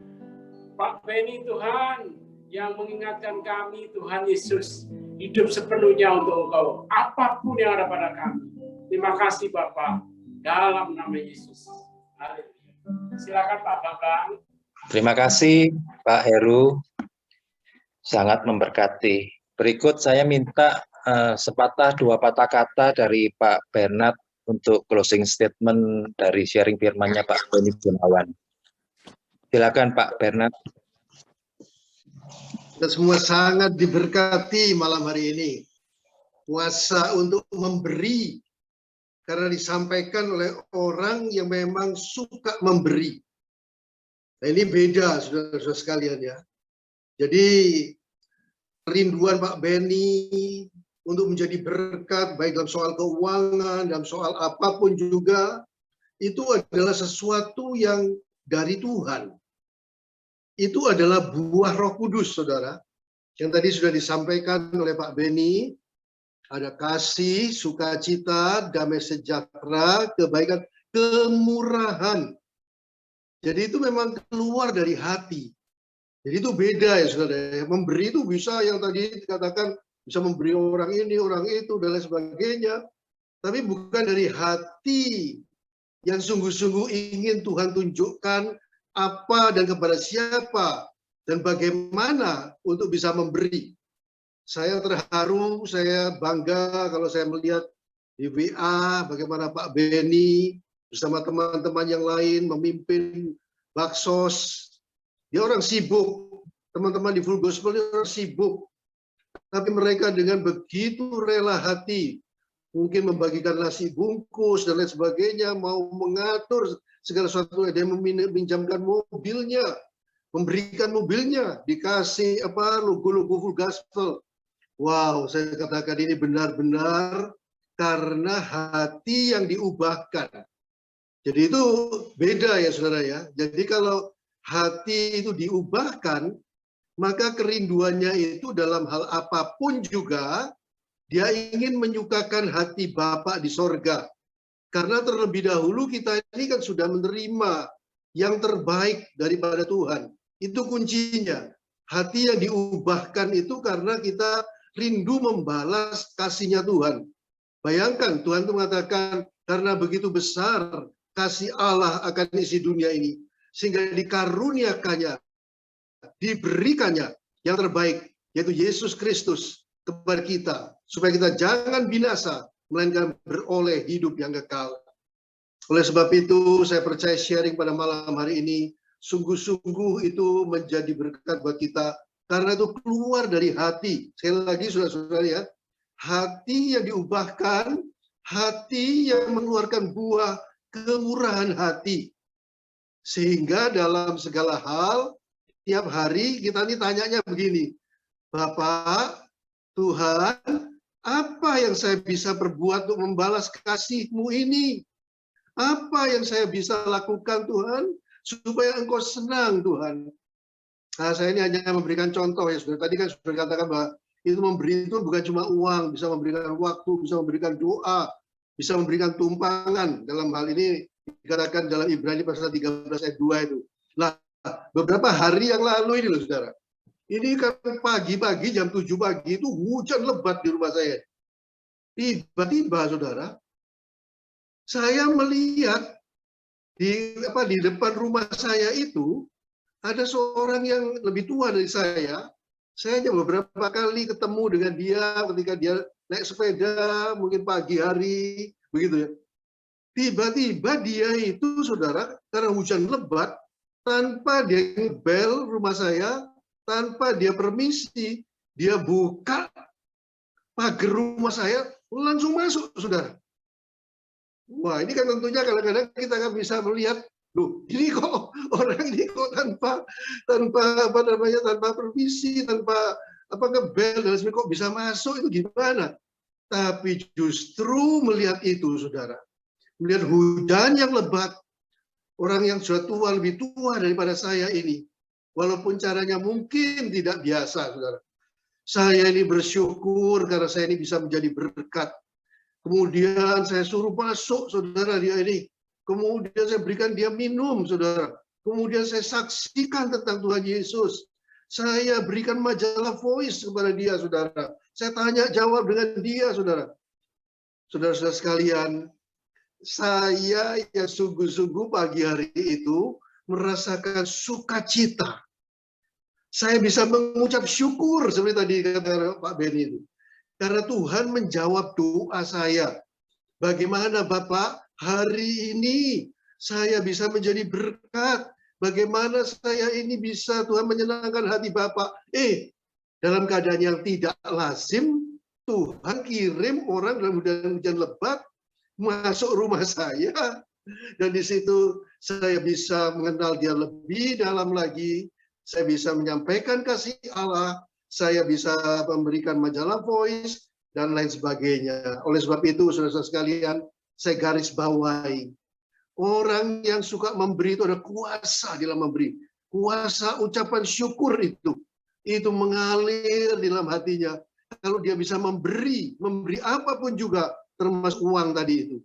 Pak Beni, Tuhan, yang mengingatkan kami, Tuhan Yesus, hidup sepenuhnya untuk Engkau, apapun yang ada pada kami. Terima kasih Bapak, dalam nama Yesus. Haleluya. Silakan Pak Bambang. Terima kasih Pak Heru, sangat memberkati. Berikut saya minta sepatah dua patah kata dari Pak Bernard untuk closing statement dari sharing firman-Nya Pak Beni Gunawan. Silakan Pak Bernard. Kita semua sangat diberkati malam hari ini. Puasa untuk memberi, karena disampaikan oleh orang yang memang suka memberi. Nah, ini beda, saudara-saudara sekalian ya. Jadi rinduan Pak Beni untuk menjadi berkat, baik dalam soal keuangan, dalam soal apapun juga, itu adalah sesuatu yang dari Tuhan. Itu adalah buah Roh Kudus, saudara. Yang tadi sudah disampaikan oleh Pak Beni, ada kasih, sukacita, damai sejahtera, kebaikan, kemurahan. Jadi itu memang keluar dari hati. Jadi itu beda ya, saudara. Memberi itu bisa yang tadi dikatakan, bisa memberi orang ini, orang itu, dan lain sebagainya. tapi bukan dari hati yang sungguh-sungguh ingin Tuhan tunjukkan apa dan kepada siapa dan bagaimana untuk bisa memberi. Saya terharu, saya bangga kalau saya melihat di WA bagaimana Pak Beni bersama teman-teman yang lain memimpin Baksos. Dia orang sibuk, teman-teman di Full Gospel dia orang sibuk. Tapi mereka dengan begitu rela hati, mungkin membagikan nasi bungkus dan lain sebagainya, mau mengatur segala sesuatu, ada yang meminjamkan mobilnya, memberikan mobilnya, dikasih logo-logo Full Gospel. Wow, saya katakan ini benar-benar karena hati yang diubahkan. Jadi itu beda ya saudara ya. Jadi kalau hati itu diubahkan, maka kerinduannya itu dalam hal apapun juga, dia ingin menyukakan hati Bapa di sorga. Karena terlebih dahulu kita ini kan sudah menerima yang terbaik daripada Tuhan. Itu kuncinya. Hati yang diubahkan itu karena kita rindu membalas kasih-Nya Tuhan. Bayangkan Tuhan itu mengatakan, karena begitu besar kasih Allah akan isi dunia ini, sehingga dikaruniakannya, diberikannya yang terbaik, yaitu Yesus Kristus kepada kita, supaya kita jangan binasa, melainkan beroleh hidup yang kekal. Oleh sebab itu, saya percaya sharing pada malam hari ini, sungguh-sungguh itu menjadi berkat buat kita, karena itu keluar dari hati. Sekali lagi, saudara-saudara ya, hati yang diubahkan, hati yang mengeluarkan buah kemurahan hati. Sehingga dalam segala hal, tiap hari kita ini tanyanya begini, Bapak, Tuhan, apa yang saya bisa perbuat untuk membalas kasih-Mu ini? Apa yang saya bisa lakukan Tuhan, supaya Engkau senang Tuhan? Nah, saya ini hanya memberikan contoh ya, saudara. Tadi kan sudah katakan bahwa itu memberi itu bukan cuma uang, bisa memberikan waktu, bisa memberikan doa, bisa memberikan tumpangan. Dalam hal ini dikatakan dalam Ibrani pasal 13 ayat 2 itu. Nah, beberapa hari yang lalu ini loh saudara, ini kan pagi-pagi jam 7 pagi itu hujan lebat di rumah saya. Tiba-tiba saudara, saya melihat di depan rumah saya itu ada seorang yang lebih tua dari saya. Saya hanya beberapa kali ketemu dengan dia ketika dia naik sepeda, mungkin pagi hari, begitu ya. Tiba-tiba dia itu, saudara, karena hujan lebat, tanpa dia ngebel rumah saya, tanpa dia permisi, dia buka pagar rumah saya, langsung masuk, saudara. Wah, ini kan tentunya kadang-kadang kita kan bisa melihat, loh, ini kok orang ini kok tanpa permisi, tanpa ngebel dan sebagainya kok bisa masuk, itu gimana? Tapi justru melihat itu, saudara, melihat hujan yang lebat, orang yang sudah tua, lebih tua daripada saya ini, walaupun caranya mungkin tidak biasa, saudara. Saya ini bersyukur karena saya ini bisa menjadi berkat. Kemudian saya suruh masuk, saudara, dia ini. Kemudian saya berikan dia minum, saudara. Kemudian saya saksikan tentang Tuhan Yesus. Saya berikan majalah Voice kepada dia, saudara. Saya tanya jawab dengan dia, saudara. Saudara-saudara sekalian, saya yang sungguh-sungguh pagi hari itu merasakan sukacita. Saya bisa mengucap syukur seperti tadi kata Pak Beni itu. Karena Tuhan menjawab doa saya. Bagaimana Bapak, hari ini saya bisa menjadi berkat. Bagaimana saya ini bisa Tuhan menyenangkan hati Bapak. Dalam keadaan yang tidak lazim, Tuhan kirim orang dalam hujan lebat masuk rumah saya. Dan di situ saya bisa mengenal dia lebih dalam lagi. Saya bisa menyampaikan kasih Allah. Saya bisa memberikan majalah Voice, dan lain sebagainya. Oleh sebab itu, saudara-saudara sekalian, saya garis bawahi. Orang yang suka memberi itu ada kuasa dalam memberi. Kuasa ucapan syukur itu mengalir di dalam hatinya. Kalau dia bisa memberi apapun juga, termasuk uang tadi itu.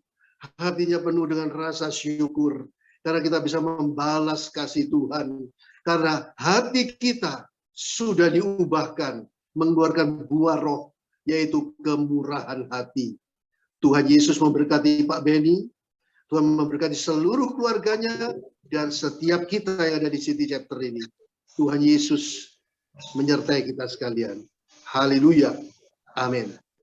Hatinya penuh dengan rasa syukur. Karena kita bisa membalas kasih Tuhan. Karena hati kita sudah diubahkan, mengeluarkan buah roh, yaitu kemurahan hati. Tuhan Yesus memberkati Pak Benny, Tuhan memberkati seluruh keluarganya, dan setiap kita yang ada di City Chapter ini. Tuhan Yesus menyertai kita sekalian. Haleluya. Amin.